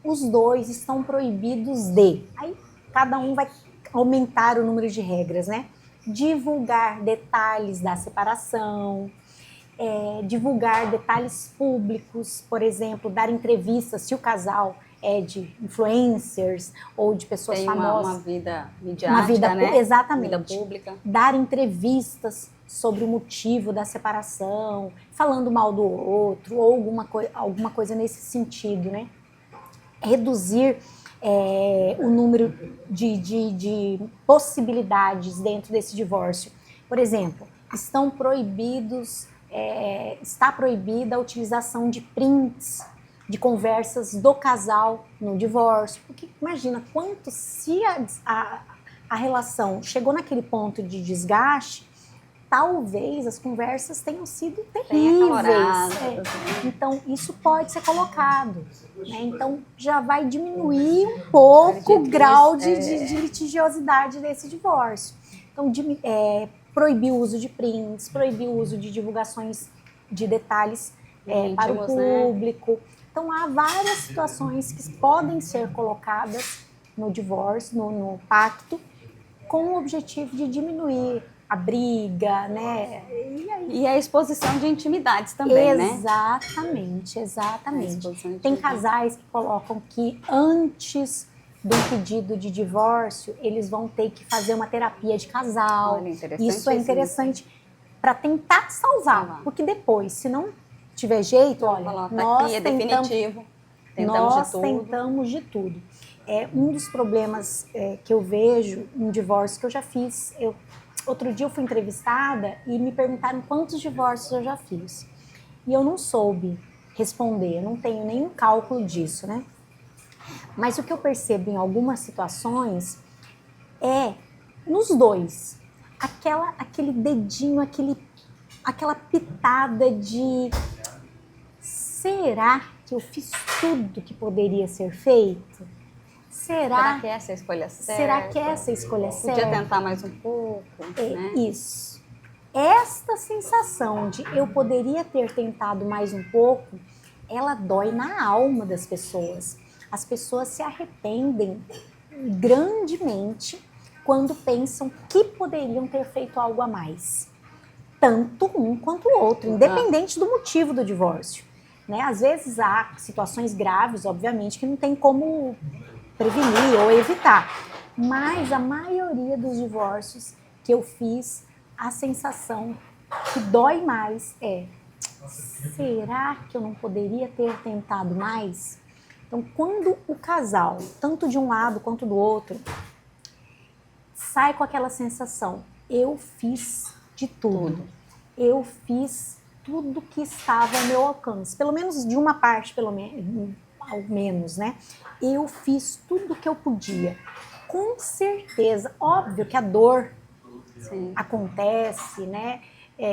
os dois estão proibidos de. Aí cada um vai aumentar o número de regras, né? Divulgar detalhes da separação, divulgar detalhes públicos, por exemplo, dar entrevistas se o casal é de influencers ou de pessoas famosas. Uma vida midiática, né? Exatamente. Vida pública. Dar entrevistas sobre o motivo da separação, falando mal do outro ou alguma coisa nesse sentido, né? Reduzir o número de possibilidades dentro desse divórcio. Por exemplo, está proibida a utilização de prints de conversas do casal no divórcio. Porque imagina quanto, se a relação chegou naquele ponto de desgaste, talvez as conversas tenham sido terríveis. Então, isso pode ser colocado. Né? Então, já vai diminuir um pouco o grau de litigiosidade desse divórcio. Então, proibir o uso de prints, proibir o uso de divulgações de detalhes para o público. Né? Então, há várias situações que podem ser colocadas no divórcio, no pacto, com o objetivo de diminuir a briga, né? E a exposição de intimidades também, exatamente. Tem casais que colocam que antes do pedido de divórcio, eles vão ter que fazer uma terapia de casal. Olha, isso é interessante para tentar salvar, porque depois, se não tiver jeito, nós é definitivo. Tentamos de tudo. Um dos problemas que eu vejo em divórcio que eu já fiz, outro dia eu fui entrevistada e me perguntaram quantos divórcios eu já fiz. E eu não soube responder, eu não tenho nenhum cálculo disso, né? Mas o que eu percebo em algumas situações nos dois, aquele dedinho, aquela pitada de será que eu fiz tudo que poderia ser feito? Será que essa é a escolha certa? Será que essa é a escolha certa? Podia tentar mais um pouco, né? Isso. Esta sensação de eu poderia ter tentado mais um pouco, ela dói na alma das pessoas. As pessoas se arrependem grandemente quando pensam que poderiam ter feito algo a mais. Tanto um quanto o outro, independente do motivo do divórcio. Né? Às vezes há situações graves, obviamente, que não tem como prevenir ou evitar. Mas a maioria dos divórcios que eu fiz, a sensação que dói mais será que eu não poderia ter tentado mais? Então, quando o casal, tanto de um lado quanto do outro, sai com aquela sensação, eu fiz de tudo. eu fiz tudo que estava ao meu alcance, pelo menos de uma parte, ao menos, né? Eu fiz tudo que eu podia. Com certeza, óbvio que a dor Sim. acontece, né?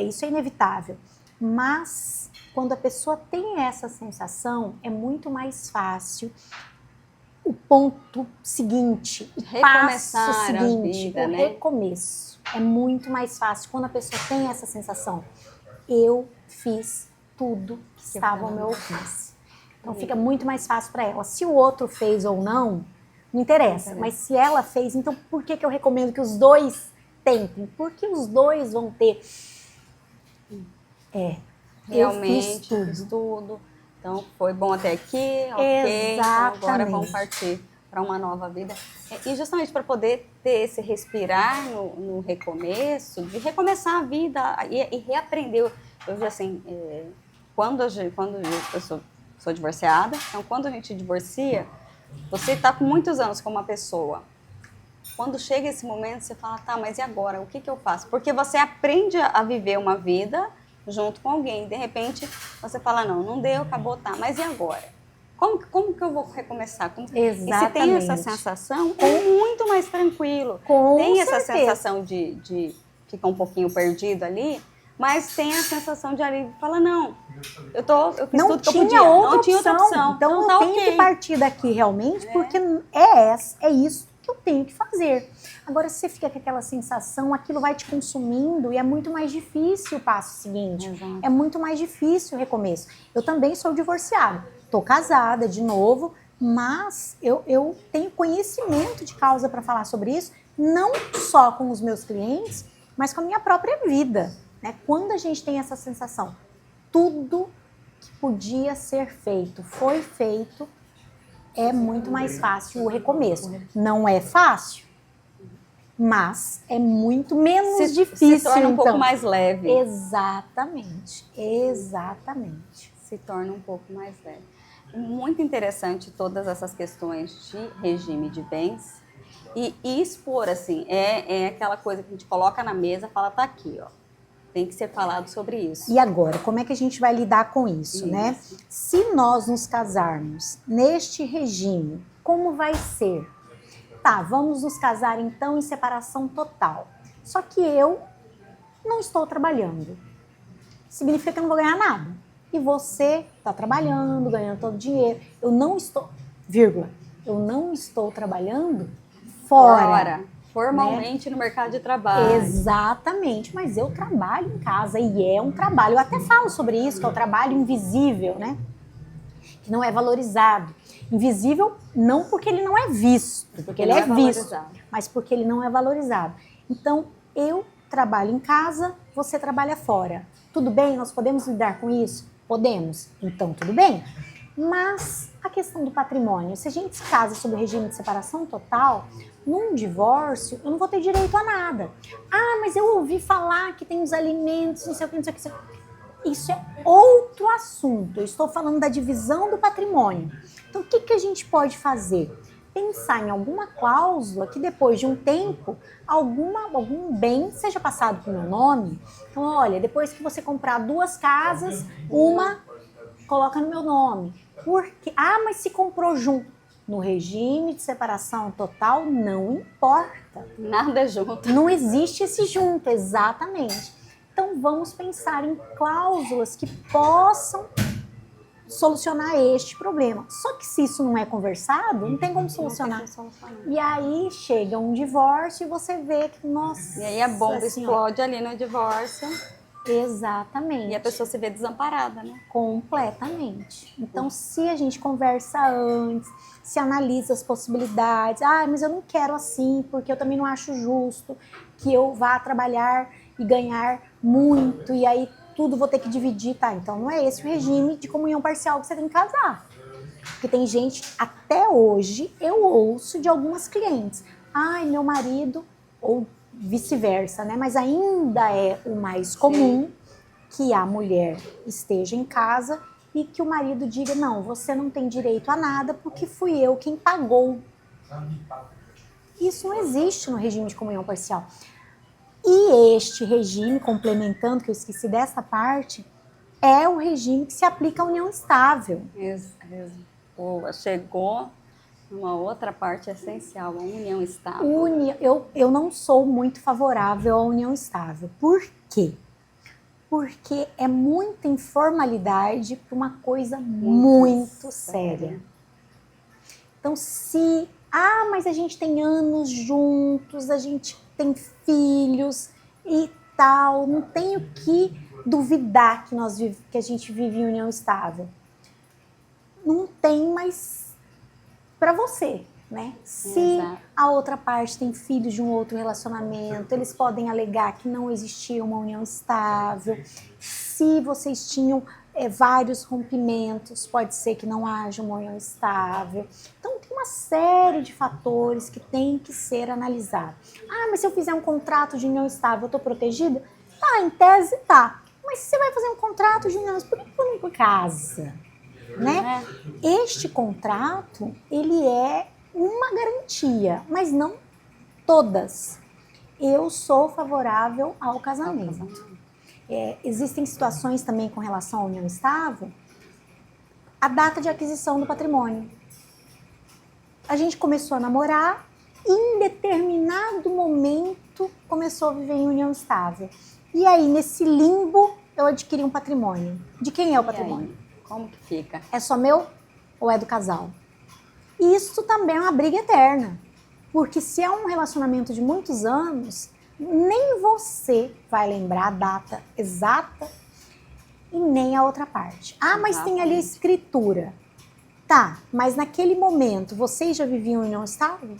Isso é inevitável. Mas quando a pessoa tem essa sensação, é muito mais fácil o ponto seguinte, o Recomeçar passo a seguinte, vida, o né? recomeço. É muito mais fácil quando a pessoa tem essa sensação. Eu fiz tudo que estava ao meu alcance. Então fica muito mais fácil para ela. Se o outro fez ou não, não interessa. Mas se ela fez, então por que eu recomendo que os dois tentem? Porque os dois vão ter. Realmente, eu fiz fiz tudo. tudo. Então, foi bom até aqui, ok. Então, agora vamos Exatamente. partir para uma nova vida. E justamente para poder ter esse respirar no recomeço, de recomeçar a vida e reaprender. Eu vi assim, quando eu sou divorciada, então quando a gente divorcia, você está com muitos anos com uma pessoa. Quando chega esse momento, você fala, tá, mas e agora? O que eu faço? Porque você aprende a viver uma vida junto com alguém. De repente, você fala, não deu, acabou, tá, mas e agora? Como que eu vou recomeçar? Exatamente. E se tem essa sensação, é muito mais tranquilo. Com tem certeza. essa sensação de ficar um pouquinho perdido ali, mas tem a sensação de ali, fala, não, eu fiz não tudo que eu tinha podia. outra Não tinha outra opção. Então tá eu tenho ok. que partir daqui realmente, porque é isso que eu tenho que fazer. Agora, se você fica com aquela sensação, aquilo vai te consumindo e é muito mais difícil o passo seguinte. Exato. É muito mais difícil o recomeço. Eu também sou divorciada. Tô casada de novo, mas eu tenho conhecimento de causa para falar sobre isso, não só com os meus clientes, mas com a minha própria vida. Né? Quando a gente tem essa sensação, tudo que podia ser feito foi feito, é muito mais fácil o recomeço. Não é fácil, mas é muito menos difícil. Se torna um pouco mais leve. Exatamente. Se torna um pouco mais leve. Muito interessante todas essas questões de regime de bens e expor, assim, é aquela coisa que a gente coloca na mesa e fala, tá aqui, ó. Tem que ser falado sobre isso. E agora, como é que a gente vai lidar com isso, né? Se nós nos casarmos neste regime, como vai ser? Tá, vamos nos casar então em separação total. Só que eu não estou trabalhando. Significa que eu não vou ganhar nada. E você está trabalhando, ganhando todo o dinheiro. Eu não estou, eu não estou trabalhando fora. Formalmente, né? No mercado de trabalho. Exatamente, mas eu trabalho em casa e é um trabalho. Eu até falo sobre isso, que é o trabalho invisível, né? Que não é valorizado. Invisível não porque ele não é visto, porque ele é visto, mas porque ele não é valorizado. Então, eu trabalho em casa, você trabalha fora. Tudo bem? Nós podemos lidar com isso? Podemos. Então, tudo bem. Mas a questão do patrimônio, se a gente se casa sob o regime de separação total, num divórcio, eu não vou ter direito a nada. Ah, mas eu ouvi falar que tem os alimentos, não sei o que, não sei o que. Isso é outro assunto. Eu estou falando da divisão do patrimônio. Então, o que a gente pode fazer? Pensar em alguma cláusula que depois de um tempo, algum bem seja passado para o meu nome. Então, olha, depois que você comprar 2 casas, uma coloca no meu nome. Porque, mas se comprou junto. No regime de separação total, não importa. Nada junto. Não existe esse junto, exatamente. Então, vamos pensar em cláusulas que possam solucionar este problema. Só que se isso não é conversado, não tem como solucionar. E aí chega um divórcio e você vê que, nossa... E aí a bomba explode ali no divórcio. Exatamente. E a pessoa se vê desamparada, né? Completamente. Então, se a gente conversa antes, se analisa as possibilidades, mas eu não quero assim, porque eu também não acho justo que eu vá trabalhar e ganhar muito, e aí tudo vou ter que dividir, tá? Então, não é esse o regime de comunhão parcial que você tem que casar. Porque tem gente, até hoje, eu ouço de algumas clientes, meu marido, ou vice-versa, né? Mas ainda é o mais comum que a mulher esteja em casa e que o marido diga, não, você não tem direito a nada porque fui eu quem pagou. Isso não existe no regime de comunhão parcial. E este regime, complementando, que eu esqueci dessa parte, é o regime que se aplica à união estável. Boa, chegou uma outra parte essencial, a união estável. Eu não sou muito favorável à união estável. Por quê? Porque é muita informalidade para uma coisa muito séria. Então, mas a gente tem anos juntos, a gente tem filhos e tal, não tenho que duvidar que a gente vive em união estável. Não tem mais para você, né? Se a outra parte tem filhos de um outro relacionamento, eles podem alegar que não existia uma união estável. Se vocês tinham vários rompimentos, pode ser que não haja uma união estável. Então, tem uma série de fatores que tem que ser analisados. Mas se eu fizer um contrato de união estável, eu estou protegida? Tá, em tese tá. Mas se você vai fazer um contrato de união estável, por que não casa? Né? Este contrato, ele é uma garantia, mas não todas. Eu sou favorável ao casamento. Existem situações também com relação à união estável, a data de aquisição do patrimônio. A gente começou a namorar e em determinado momento começou a viver em união estável. E aí, nesse limbo, eu adquiri um patrimônio. De quem é o patrimônio? Como que fica? É só meu ou é do casal? Isso também é uma briga eterna. Porque se é um relacionamento de muitos anos, nem você vai lembrar a data exata e nem a outra parte. Mas tem ali a escritura. Tá, mas naquele momento, vocês já viviam em união estável?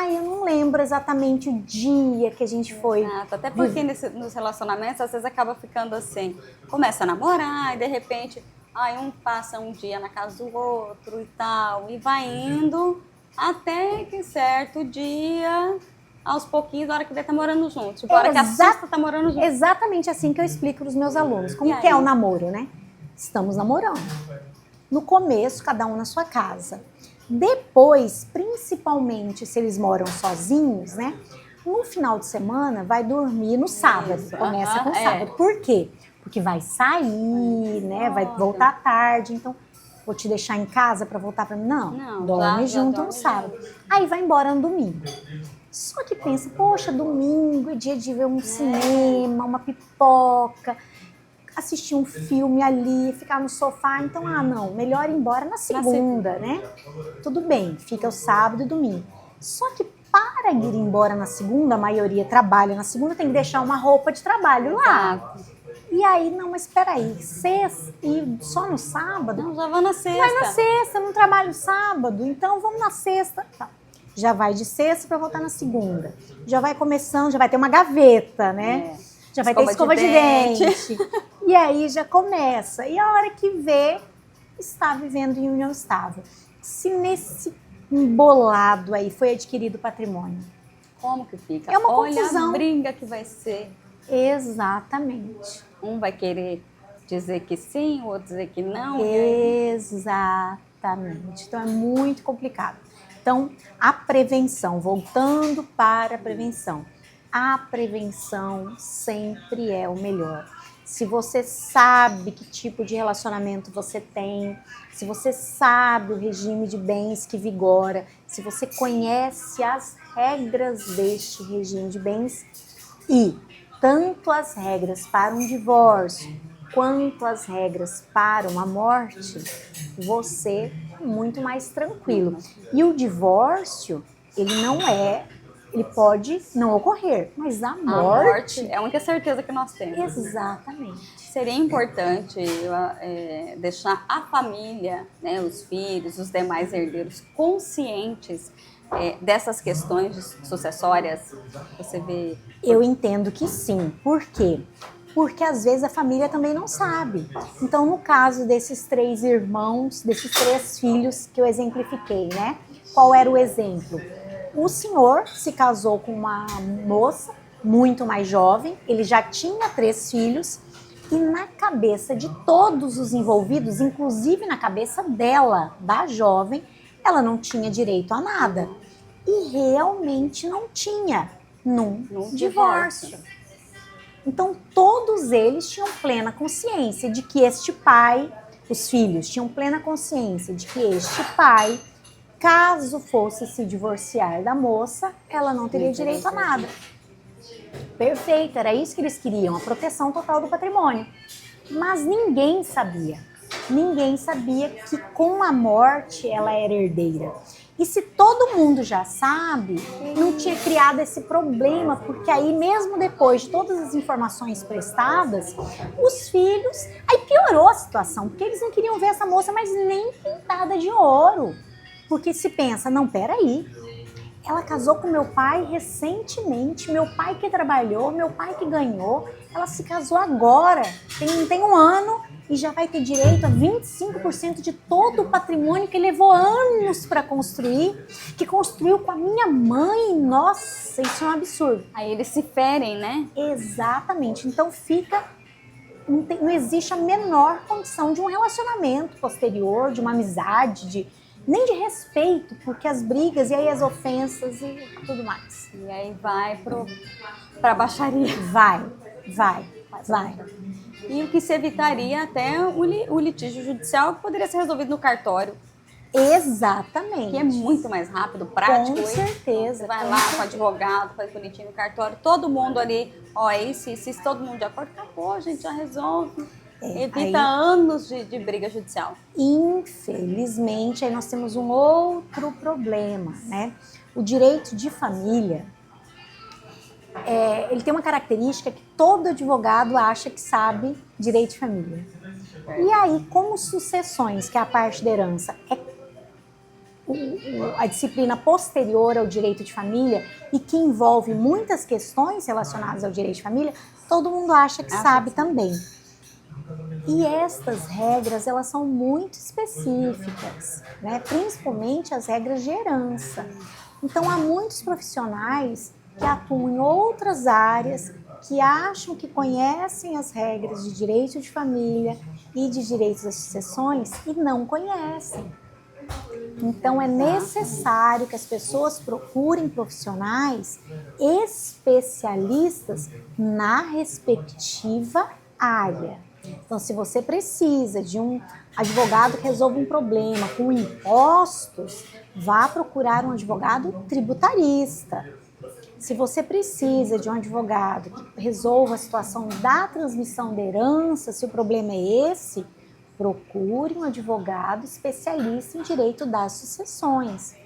Eu não lembro exatamente o dia que a gente foi. Até porque nos relacionamentos, às vezes acaba ficando assim, começa a namorar e de repente, um passa um dia na casa do outro e tal, e vai indo até que certo dia, aos pouquinhos, na hora que vê, tá morando junto. Tipo, a hora que assusta, tá morando junto. Exatamente assim que eu explico para os meus alunos. Como que é o namoro, né? Estamos namorando. No começo, cada um na sua casa. Depois, principalmente se eles moram sozinhos, né? No final de semana, vai dormir no sábado. Começa com sábado. Por quê? Porque vai sair, né? Vai voltar tarde. Então, vou te deixar em casa para voltar para mim. Não, dorme junto no sábado. Aí vai embora no domingo. Só que pensa, poxa, domingo é dia de ver um cinema, uma pipoca, assistir um filme ali, ficar no sofá. Então, não, melhor ir embora na segunda, né? Tudo bem, fica o sábado e domingo. Só que para ir embora na segunda, a maioria trabalha na segunda, tem que deixar uma roupa de trabalho lá. E aí, não, mas espera aí, sexta e só no sábado? Não, já vou na sexta. Vai na sexta, não trabalho sábado, então vamos na sexta. Tá. Já vai de sexta para voltar na segunda. Já vai começando, já vai ter uma gaveta, né? Já vai ter escova de dente. E aí já começa. E a hora que vê, está vivendo em união estável. Se nesse embolado aí foi adquirido patrimônio. Como que fica? É uma Olha confusão. A briga que vai ser. Exatamente. Um vai querer dizer que sim, o outro dizer que não. Exatamente. Então é muito complicado. Então, a prevenção, voltando para a prevenção. A prevenção sempre é o melhor. Se você sabe que tipo de relacionamento você tem, se você sabe o regime de bens que vigora, se você conhece as regras deste regime de bens e tanto as regras para um divórcio quanto as regras para uma morte, você é muito mais tranquilo. E o divórcio, ele pode não ocorrer, mas a morte é a única certeza que nós temos. Exatamente. Seria importante deixar a família, né, os filhos, os demais herdeiros conscientes dessas questões sucessórias. Você vê? Eu entendo que sim. Por quê? Porque às vezes a família também não sabe. Então, no caso desses 3 irmãos, desses 3 filhos que eu exemplifiquei, né? Qual era o exemplo? O senhor se casou com uma moça muito mais jovem, ele já tinha 3 filhos, e na cabeça de todos os envolvidos, inclusive na cabeça dela, da jovem, ela não tinha direito a nada. E realmente não tinha. num Num divórcio. Então, todos eles tinham plena consciência de que este pai, os filhos tinham plena consciência de que este pai, caso fosse se divorciar da moça, ela não teria direito a nada. Perfeito, era isso que eles queriam, a proteção total do patrimônio. Mas ninguém sabia que com a morte ela era herdeira. E se todo mundo já sabe, não tinha criado esse problema, porque aí mesmo depois de todas as informações prestadas, os filhos, aí piorou a situação, porque eles não queriam ver essa moça mais nem pintada de ouro. Porque se pensa, não, peraí, ela casou com meu pai recentemente, meu pai que trabalhou, meu pai que ganhou, ela se casou agora, tem um ano e já vai ter direito a 25% de todo o patrimônio que levou anos para construir, que construiu com a minha mãe. Nossa, isso é um absurdo. Aí eles se ferem, né? Exatamente, então não existe a menor condição de um relacionamento posterior, de uma amizade, nem de respeito, porque as brigas e aí as ofensas e tudo mais. E aí vai pra baixaria. Vai. E o que se evitaria até o litígio judicial, que poderia ser resolvido no cartório. Exatamente. Que é muito mais rápido, prático. Com certeza. Você vai lá com o advogado, faz bonitinho no cartório, todo mundo ali, ó, isso, todo mundo de acordo, acabou, a gente já resolve. Evita anos de briga judicial. Infelizmente, aí nós temos um outro problema, né? O direito de família, ele tem uma característica que todo advogado acha que sabe direito de família. E aí, como sucessões, que é a parte da herança, a disciplina posterior ao direito de família e que envolve muitas questões relacionadas ao direito de família, todo mundo acha que sabe também. E estas regras, elas são muito específicas, né? Principalmente as regras de herança. Então, há muitos profissionais que atuam em outras áreas, que acham que conhecem as regras de direito de família e de direitos das sucessões e não conhecem. Então, é necessário que as pessoas procurem profissionais especialistas na respectiva área. Então, se você precisa de um advogado que resolva um problema com impostos, vá procurar um advogado tributarista. Se você precisa de um advogado que resolva a situação da transmissão da herança, se o problema é esse, procure um advogado especialista em direito das sucessões.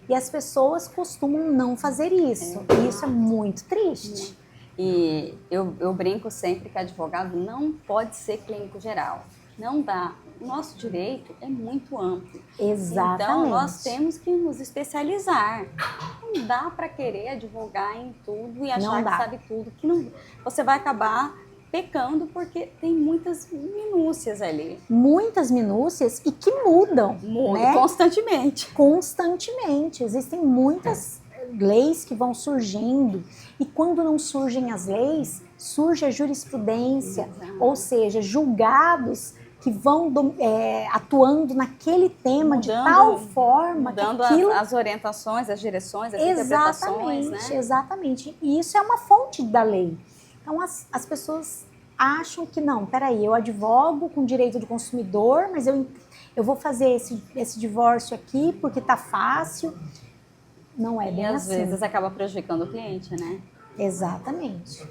E as pessoas costumam não fazer isso. E isso é muito triste. E eu brinco sempre que advogado não pode ser clínico geral. Não dá. O nosso direito é muito amplo. Exatamente. Então, nós temos que nos especializar. Não dá para querer advogar em tudo e achar que sabe tudo. Que não, você vai acabar pecando porque tem muitas minúcias ali. Muitas minúcias e que mudam. Né? Constantemente. Constantemente. Existem muitas leis que vão surgindo e quando não surgem as leis, surge a jurisprudência, ou seja, julgados que vão atuando naquele tema de tal forma mudando que aquilo... as orientações, as direções, as interpretações, né? Exatamente. E isso é uma fonte da lei. Então as pessoas acham que não, peraí, eu advogo com direito do consumidor, mas eu vou fazer esse divórcio aqui porque tá fácil. Não é bem assim. E às vezes acaba prejudicando o cliente, né? Exatamente.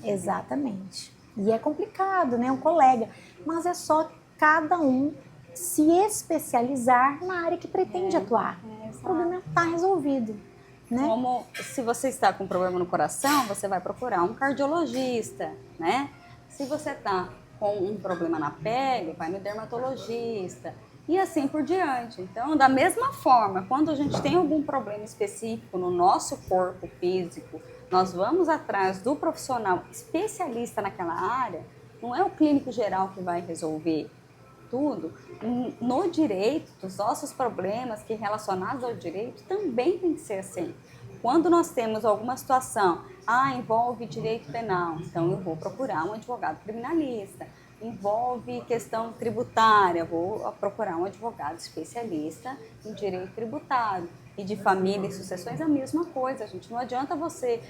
Exatamente. E é complicado, né? Um colega. Mas é só cada um se especializar na área que pretende atuar. O problema está resolvido. Né? Como se você está com problema no coração, você vai procurar um cardiologista, né? Se você está com um problema na pele, vai no dermatologista. E assim por diante. Então, da mesma forma, quando a gente tem algum problema específico no nosso corpo físico, nós vamos atrás do profissional especialista naquela área, não é o clínico geral que vai resolver tudo. No direito, dos nossos problemas que relacionados ao direito, também tem que ser assim. Quando nós temos alguma situação, envolve direito penal, então eu vou procurar um advogado criminalista. envolve questão tributária, vou procurar um advogado especialista em direito tributário. E de família e sucessões, a mesma coisa, gente. Não adianta você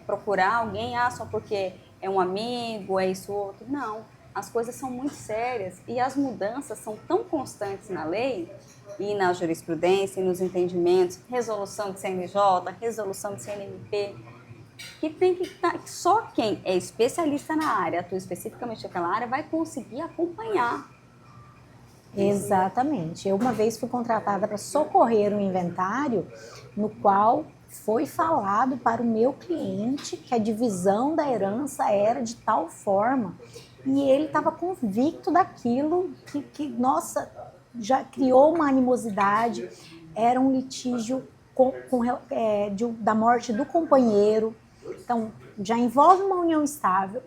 procurar alguém, só porque é um amigo, é isso ou outro. Não, as coisas são muito sérias e as mudanças são tão constantes na lei e na jurisprudência, e nos entendimentos, resolução de CNJ, resolução de CNMP, que tem que estar, só quem é especialista na área, atua especificamente naquela área, vai conseguir acompanhar. Exatamente. Eu uma vez fui contratada para socorrer um inventário no qual foi falado para o meu cliente que a divisão da herança era de tal forma e ele estava convicto daquilo nossa, já criou uma animosidade, era um litígio da morte do companheiro. Então, já envolve uma união estável,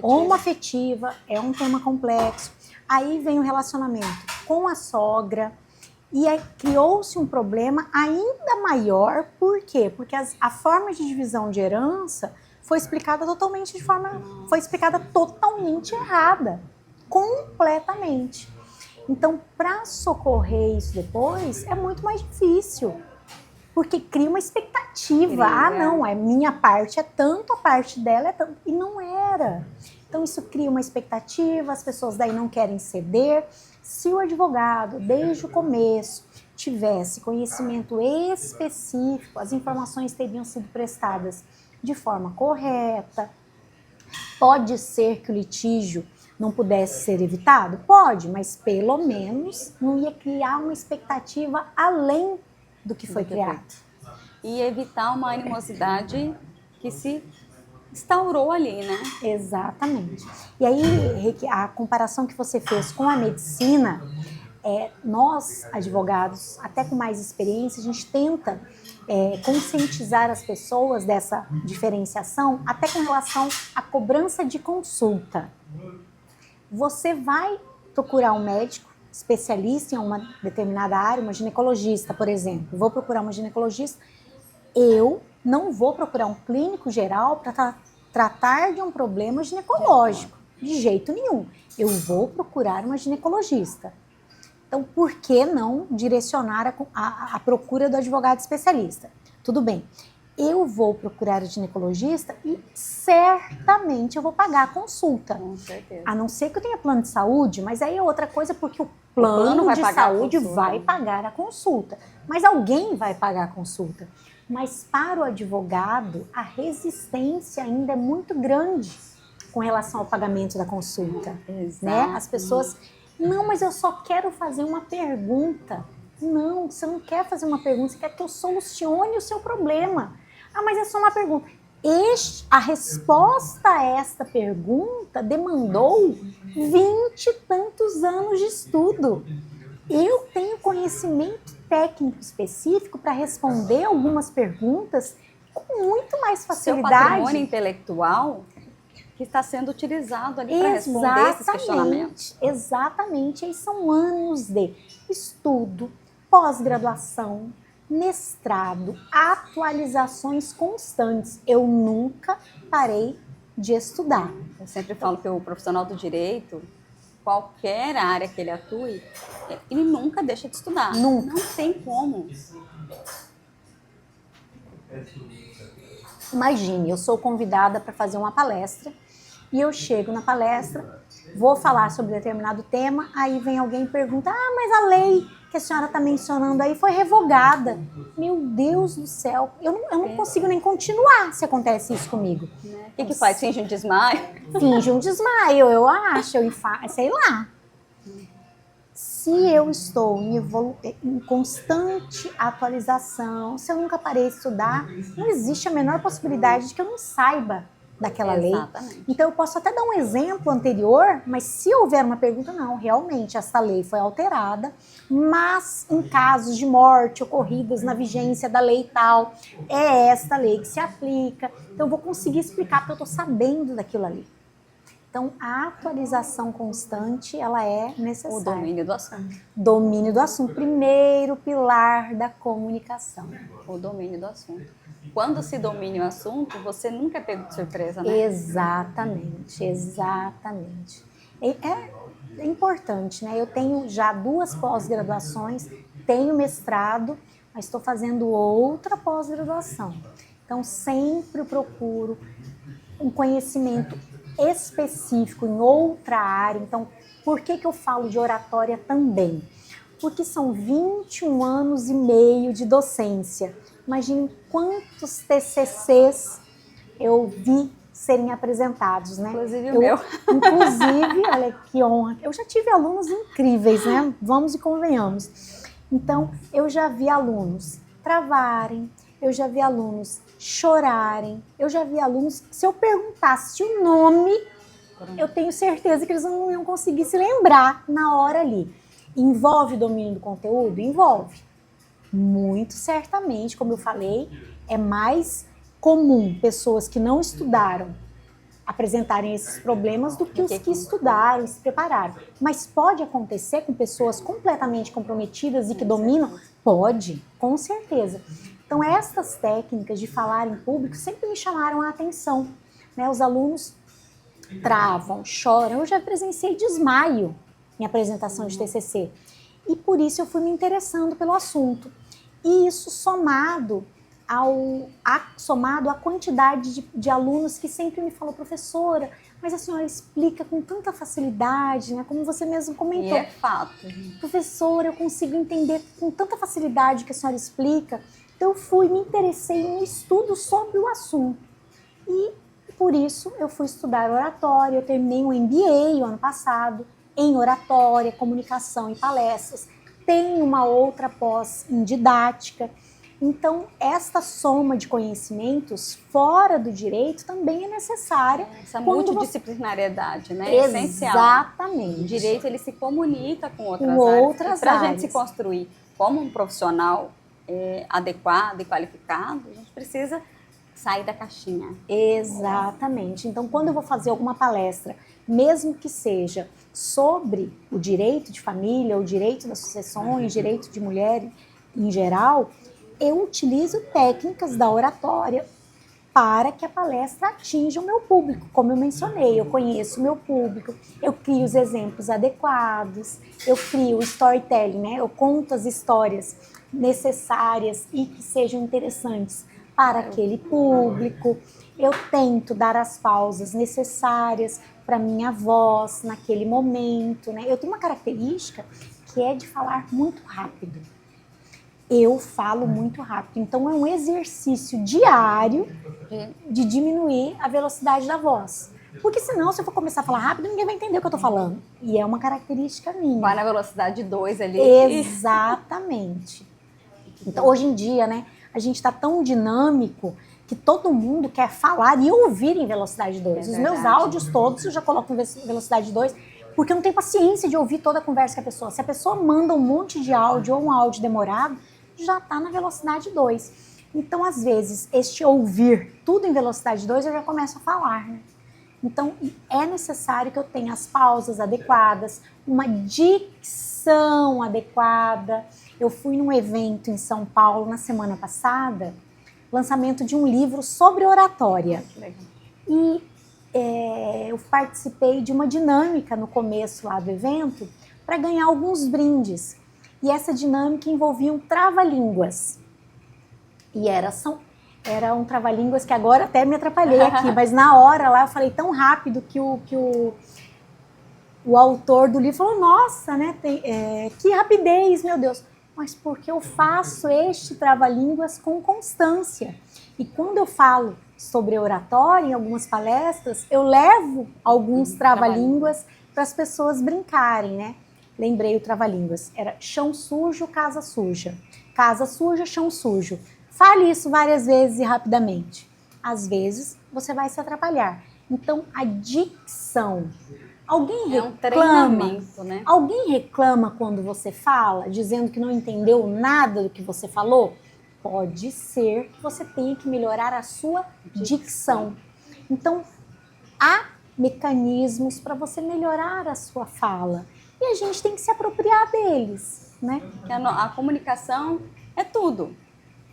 ou uma afetiva, é um tema complexo. Aí vem o relacionamento com a sogra, e aí criou-se um problema ainda maior. Por quê? Porque a forma de divisão de herança foi explicada totalmente errada, completamente. Então, para socorrer isso depois, é muito mais difícil. Porque cria uma expectativa. Não, a minha parte é tanto, a parte dela é tanto. E não era. Então, isso cria uma expectativa, as pessoas daí não querem ceder. Se o advogado, desde o começo, tivesse conhecimento específico, as informações teriam sido prestadas de forma correta. Pode ser que o litígio não pudesse ser evitado? Pode, mas pelo menos não ia criar uma expectativa além do que foi criado. E evitar uma animosidade que se instaurou ali, né? Exatamente. E aí, a comparação que você fez com a medicina, nós, advogados, até com mais experiência, a gente tenta conscientizar as pessoas dessa diferenciação, até com relação à cobrança de consulta. Você vai procurar um médico especialista em uma determinada área, uma ginecologista, por exemplo. Vou procurar uma ginecologista, eu não vou procurar um clínico geral para tratar de um problema ginecológico, de jeito nenhum. Eu vou procurar uma ginecologista. Então, por que não direcionar a procura do advogado especialista? Tudo bem, eu vou procurar o ginecologista e certamente eu vou pagar a consulta. Com certeza. A não ser que eu tenha plano de saúde, mas aí é outra coisa, porque o plano de saúde vai pagar a consulta. Mas alguém vai pagar a consulta. Mas para o advogado, a resistência ainda é muito grande com relação ao pagamento da consulta. Né? As pessoas, não, mas eu só quero fazer uma pergunta. Não, você não quer fazer uma pergunta, você quer que eu solucione o seu problema. Mas é só uma pergunta. A resposta a esta pergunta demandou 20 e tantos anos de estudo. Eu tenho conhecimento técnico específico para responder algumas perguntas com muito mais facilidade. Seu patrimônio intelectual que está sendo utilizado ali para responder esses questionamentos. Exatamente. Aí são anos de estudo, pós-graduação, mestrado, atualizações constantes. Eu nunca parei de estudar. Eu sempre falo que o profissional do direito, qualquer área que ele atue, ele nunca deixa de estudar. Nunca. Não tem como. Imagine, eu sou convidada para fazer uma palestra e eu chego na palestra, vou falar sobre determinado tema, aí vem alguém e pergunta, mas a lei que a senhora está mencionando aí foi revogada. Meu Deus do céu, eu não consigo nem continuar se acontece isso comigo. O que faz? Finge um desmaio? Finge um desmaio, eu acho, sei lá. Se eu estou em constante atualização, se eu nunca parei de estudar, não existe a menor possibilidade de que eu não saiba daquela lei. Então eu posso até dar um exemplo anterior, mas se houver uma pergunta, não, realmente essa lei foi alterada, mas em casos de morte ocorridas na vigência da lei tal, é esta lei que se aplica. Então eu vou conseguir explicar porque eu estou sabendo daquilo ali. Então, a atualização constante, ela é O necessária. domínio do assunto. Domínio do assunto, primeiro pilar da comunicação. O domínio do assunto. Quando se domina o assunto, você nunca é pego de surpresa, né? Exatamente, exatamente. É importante, né? Eu tenho já 2 pós-graduações, tenho mestrado, mas estou fazendo outra pós-graduação. Então, sempre procuro um conhecimento específico em outra área. Então, por que eu falo de oratória também? Porque são 21 anos e meio de docência. Imagine quantos TCCs eu vi serem apresentados, né? Inclusive o meu. Inclusive, olha que honra. Eu já tive alunos incríveis, né? Vamos e convenhamos. Então, eu já vi alunos travarem, eu já vi alunos chorarem, eu já vi alunos, se eu perguntasse o nome, eu tenho certeza que eles não iam conseguir se lembrar na hora ali. Envolve o domínio do conteúdo? Envolve. Muito certamente, como eu falei, é mais comum pessoas que não estudaram apresentarem esses problemas do que os que estudaram e se prepararam. Mas pode acontecer com pessoas completamente comprometidas e que dominam? Pode, com certeza. Então, essas técnicas de falar em público sempre me chamaram a atenção, né? Os alunos travam, choram. Eu já presenciei desmaio em apresentação de TCC. E por isso eu fui me interessando pelo assunto. E isso somado à quantidade de alunos que sempre me falam, professora, mas a senhora explica com tanta facilidade, né? Como você mesmo comentou. E é fato. Professora, eu consigo entender com tanta facilidade que a senhora explica. Então eu me interessei em um estudo sobre o assunto. E por isso eu fui estudar oratória, eu terminei um MBA o ano passado em oratória, comunicação e palestras. Tenho uma outra pós em didática. Então, esta soma de conhecimentos fora do direito também é necessária. Essa multidisciplinariedade, né? É essencial. Exatamente. O direito, ele se comunica com outras Com áreas. outras Para a áreas. gente se construir como um profissional adequado e qualificado, a gente precisa sair da caixinha. Exatamente. Então, quando eu vou fazer alguma palestra, mesmo que seja sobre o direito de família, o direito das sucessões, direito de mulher em geral, eu utilizo técnicas da oratória para que a palestra atinja o meu público. Como eu mencionei, eu conheço o meu público, eu crio os exemplos adequados, eu crio o storytelling, né? Eu conto as histórias necessárias e que sejam interessantes para aquele público. Eu tento dar as pausas necessárias para minha voz naquele momento, né? Eu tenho uma característica que é de falar muito rápido. Eu falo muito rápido, então é um exercício diário de diminuir a velocidade da voz. Porque senão, se eu for começar a falar rápido, ninguém vai entender o que eu tô falando. E é uma característica minha. Vai na velocidade 2 ali. Exatamente. Então, hoje em dia, né, a gente tá tão dinâmico que todo mundo quer falar e ouvir em velocidade 2. Os meus áudios todos eu já coloco em velocidade 2, porque eu não tenho paciência de ouvir toda a conversa com a pessoa. Se a pessoa manda um monte de áudio ou um áudio demorado, já está na velocidade 2. Então, às vezes, este ouvir tudo em velocidade 2, eu já começo a falar, né? Então, é necessário que eu tenha as pausas adequadas, uma dicção adequada. Eu fui num evento em São Paulo na semana passada, lançamento de um livro sobre oratória. E eu participei de uma dinâmica no começo lá do evento para ganhar alguns brindes. E essa dinâmica envolvia um trava-línguas. E era um trava-línguas que agora até me atrapalhei aqui, mas na hora lá eu falei tão rápido que o autor do livro falou, nossa, né, que rapidez, meu Deus. Mas porque eu faço este trava-línguas com constância. E quando eu falo sobre oratória em algumas palestras, eu levo alguns trava-línguas para as pessoas brincarem, né? Lembrei o trava-línguas. Era chão sujo, casa suja. Casa suja, chão sujo. Fale isso várias vezes e rapidamente. Às vezes, você vai se atrapalhar. Então, a dicção. Alguém reclama? É um treinamento, né? Alguém reclama quando você fala, dizendo que não entendeu nada do que você falou? Pode ser que você tenha que melhorar a sua dicção. Então, a mecanismos para você melhorar a sua fala. E a gente tem que se apropriar deles, né? Que a comunicação é tudo.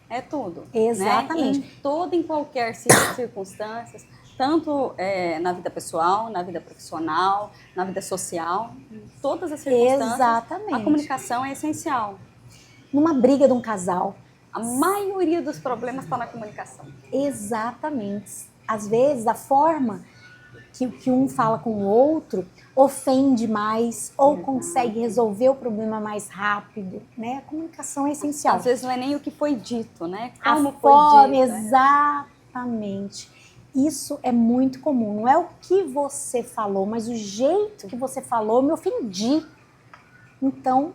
É tudo. Exatamente. Né? Em qualquer circunstância, tanto na vida pessoal, na vida profissional, na vida social, em todas as circunstâncias, Exatamente. a comunicação é essencial. Numa briga de um casal, a maioria dos problemas está na comunicação. Exatamente. Às vezes, a forma que um fala com o outro ofende mais ou consegue resolver o problema mais rápido, né? A comunicação é essencial. Às vezes não é nem o que foi dito, né? Como foi dito. Exatamente. Isso é muito comum. Não é o que você falou, mas o jeito que você falou, me ofendi. Então,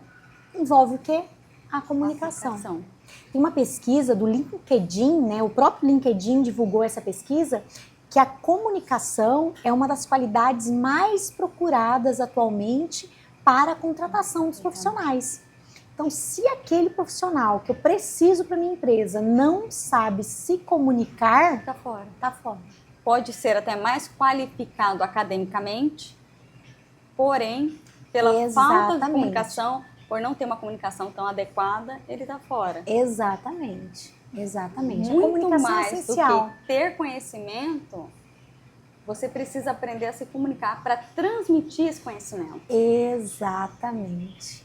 envolve o quê? A comunicação. Tem uma pesquisa do LinkedIn, né? O próprio LinkedIn divulgou essa pesquisa, que a comunicação é uma das qualidades mais procuradas atualmente para a contratação dos profissionais. Então, se aquele profissional que eu preciso para minha empresa não sabe se comunicar, tá fora. Tá fora. Pode ser até mais qualificado academicamente, porém, pela falta de comunicação, por não ter uma comunicação tão adequada, ele está fora. Exatamente. Exatamente. Muito a comunicação mais é essencial. do que ter conhecimento, você precisa aprender a se comunicar para transmitir esse conhecimento. Exatamente.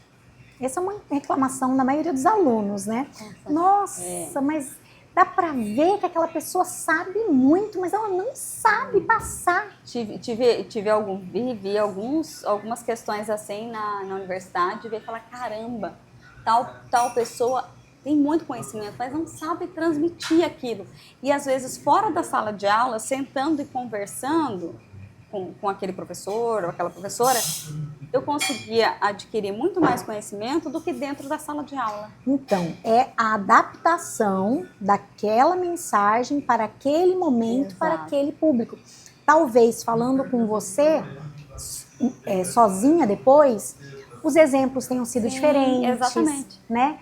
Essa é uma reclamação da maioria dos alunos, né? Nossa, mas dá para ver que aquela pessoa sabe muito, mas ela não sabe passar. Vi algumas questões assim na universidade, vi falar, caramba, tal pessoa tem muito conhecimento, mas não sabe transmitir aquilo. E às vezes fora da sala de aula, sentando e conversando com aquele professor ou aquela professora, eu conseguia adquirir muito mais conhecimento do que dentro da sala de aula. Então, é a adaptação daquela mensagem para aquele momento, para aquele público. Talvez falando com você sozinha depois, os exemplos tenham sido diferentes. Exatamente. Né?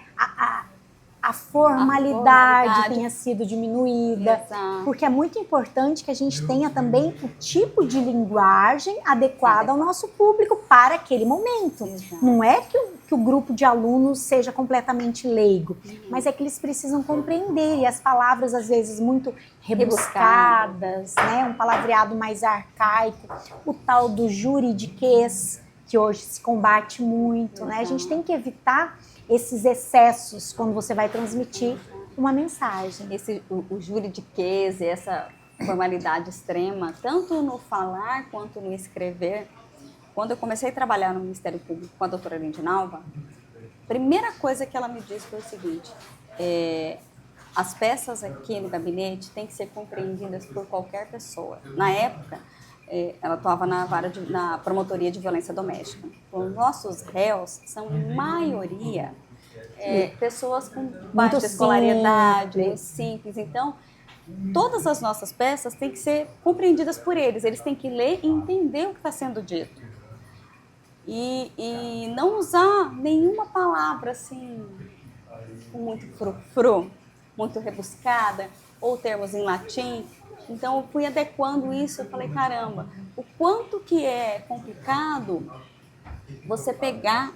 A formalidade tenha sido diminuída, porque é muito importante que a gente tenha também o tipo de linguagem adequada ao nosso público para aquele momento. Não é que o grupo de alunos seja completamente leigo, mas é que eles precisam compreender, e as palavras às vezes muito rebuscadas, né? Um palavreado mais arcaico, o tal do juridiquês, que hoje se combate muito, né? A gente tem que evitar esses excessos quando você vai transmitir uma mensagem. O juridiquês, essa formalidade extrema, tanto no falar quanto no escrever. Quando eu comecei a trabalhar no Ministério Público com a doutora Lindinalva, a primeira coisa que ela me disse foi o seguinte, as peças aqui no gabinete têm que ser compreendidas por qualquer pessoa. Na época, ela atuava na promotoria de violência doméstica. Os nossos réus são, em maioria, pessoas com baixa escolaridade, muito simples. Então, todas as nossas peças têm que ser compreendidas por eles. Eles têm que ler e entender o que está sendo dito. E não usar nenhuma palavra assim, muito frufru, muito rebuscada, ou termos em latim. Então, eu fui adequando isso, eu falei, caramba, o quanto que é complicado você pegar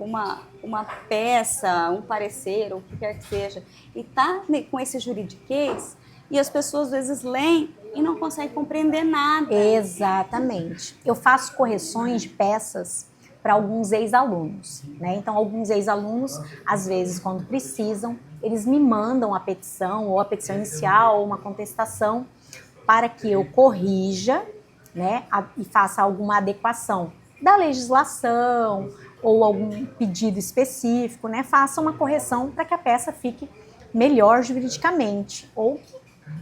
uma peça, um parecer, ou o que quer que seja, e tá com esse juridiquês, e as pessoas às vezes leem e não conseguem compreender nada. Exatamente. Eu faço correções de peças para alguns ex-alunos, né? Então, alguns ex-alunos, às vezes, quando precisam, eles me mandam a petição, ou a petição inicial, ou uma contestação, para que eu corrija, né, e faça alguma adequação da legislação ou algum pedido específico, né, faça uma correção para que a peça fique melhor juridicamente ou que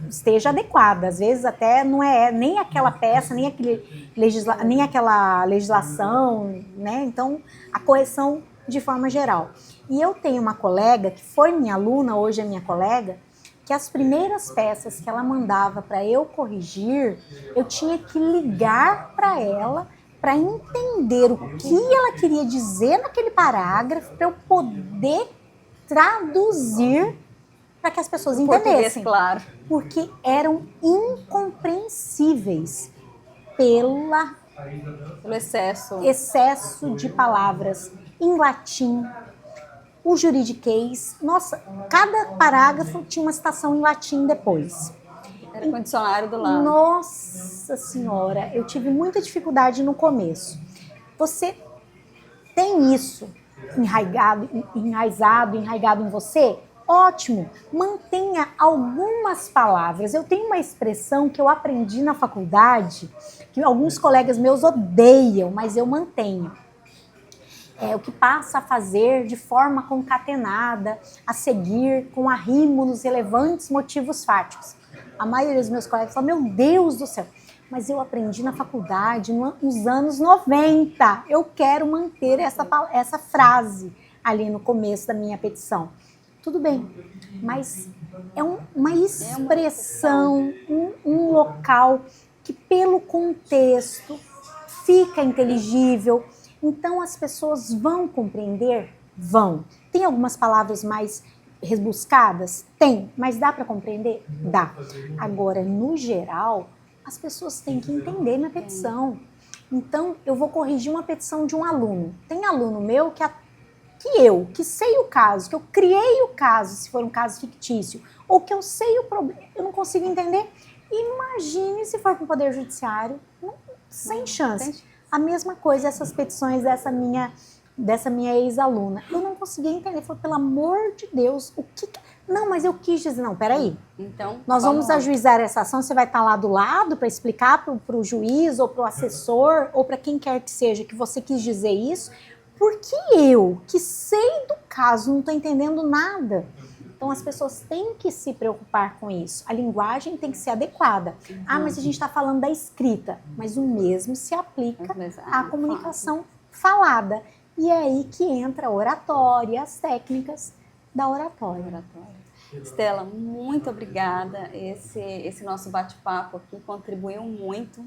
esteja adequada. Às vezes até não é nem aquela peça, nem aquela legislação, né? Então, a correção de forma geral. E eu tenho uma colega que foi minha aluna, hoje é minha colega, que as primeiras peças que ela mandava para eu corrigir, eu tinha que ligar para ela para entender o que ela queria dizer naquele parágrafo, para eu poder traduzir para que as pessoas entendessem. Português, claro. Porque eram incompreensíveis. Pelo excesso. excesso de palavras em latim, o juridiquês. Nossa, cada parágrafo tinha uma citação em latim depois. Era com o dicionário do lado. Nossa Senhora, eu tive muita dificuldade no começo. Você tem isso enraizado em você? Ótimo, mantenha algumas palavras. Eu tenho uma expressão que eu aprendi na faculdade, que alguns colegas meus odeiam, mas eu mantenho. É o que passa a fazer de forma concatenada, a seguir, com arrimo nos relevantes motivos fáticos. A maioria dos meus colegas fala, meu Deus do céu, mas eu aprendi na faculdade nos anos 90. Eu quero manter essa frase ali no começo da minha petição. Tudo bem, mas é uma expressão, um local que pelo contexto fica inteligível. Então as pessoas vão compreender? Vão. Tem algumas palavras mais rebuscadas? Tem, mas dá para compreender? Dá. Agora, no geral, as pessoas têm que entender minha petição. Então, eu vou corrigir uma petição de um aluno. Tem aluno meu que sei o caso, que eu criei o caso, se for um caso fictício, ou que eu sei o problema, eu não consigo entender. Imagine se for para o Poder Judiciário, sem chance. A mesma coisa, essas petições dessa minha ex-aluna. Eu não conseguia entender. Falei, pelo amor de Deus, o que... Não, mas eu quis dizer, não, peraí. Então, nós vamos ajuizar essa ação, você vai estar lá do lado para explicar para o juiz ou para o assessor ou para quem quer que seja que você quis dizer isso, porque eu, que sei do caso, não estou entendendo nada. Então, as pessoas têm que se preocupar com isso. A linguagem tem que ser adequada. Ah, mas a gente está falando da escrita. Mas o mesmo se aplica à comunicação falada. E é aí que entra a oratória, as técnicas da oratória. Estela, muito obrigada. Esse nosso bate-papo aqui contribuiu muito.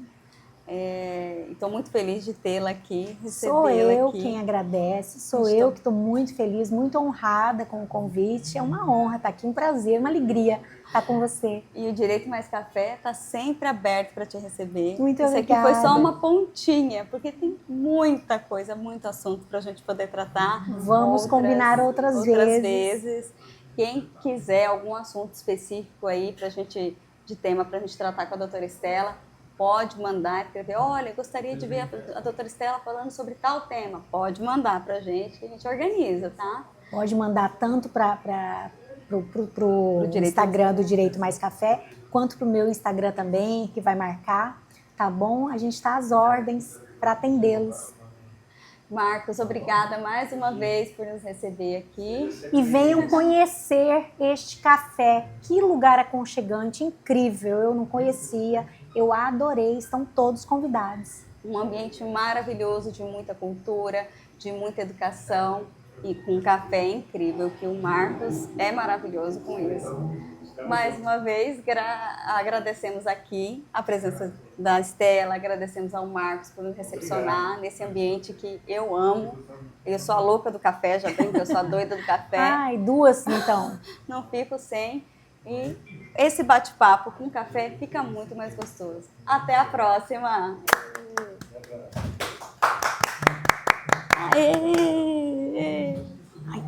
Estou muito feliz de tê-la aqui, Sou eu quem agradece, sou eu que estou muito feliz, muito honrada com o convite. É uma honra estar aqui, um prazer, uma alegria estar com você. E o Direito Mais Café está sempre aberto para te receber. Muito obrigada. Isso aqui foi só uma pontinha, porque tem muita coisa, muito assunto para a gente poder tratar. Vamos combinar outras vezes. Quem quiser algum assunto específico aí de tema para a gente tratar com a doutora Estela, pode mandar, escrever, olha, gostaria de ver a doutora Estela falando sobre tal tema. Pode mandar para a gente organiza, tá? Pode mandar tanto para o Instagram do Direito Mais Café, quanto para o meu Instagram também, que vai marcar, tá bom? A gente está às ordens para atendê-los. Marcos, obrigada mais uma vez por nos receber aqui. E venham conhecer este café. Que lugar aconchegante, incrível. Eu não conhecia, eu adorei, estão todos convidados. Um ambiente maravilhoso, de muita cultura, de muita educação e com café incrível, que o Marcos é maravilhoso com isso. Mais uma vez, agradecemos aqui a presença da Estela, agradecemos ao Marcos por nos recepcionar nesse ambiente que eu amo. Eu sou a louca do café, já brinco, eu sou a doida do café. Ai, duas então. Não fico sem. E esse bate-papo com café fica muito mais gostoso. Até a próxima! Aê! Ai.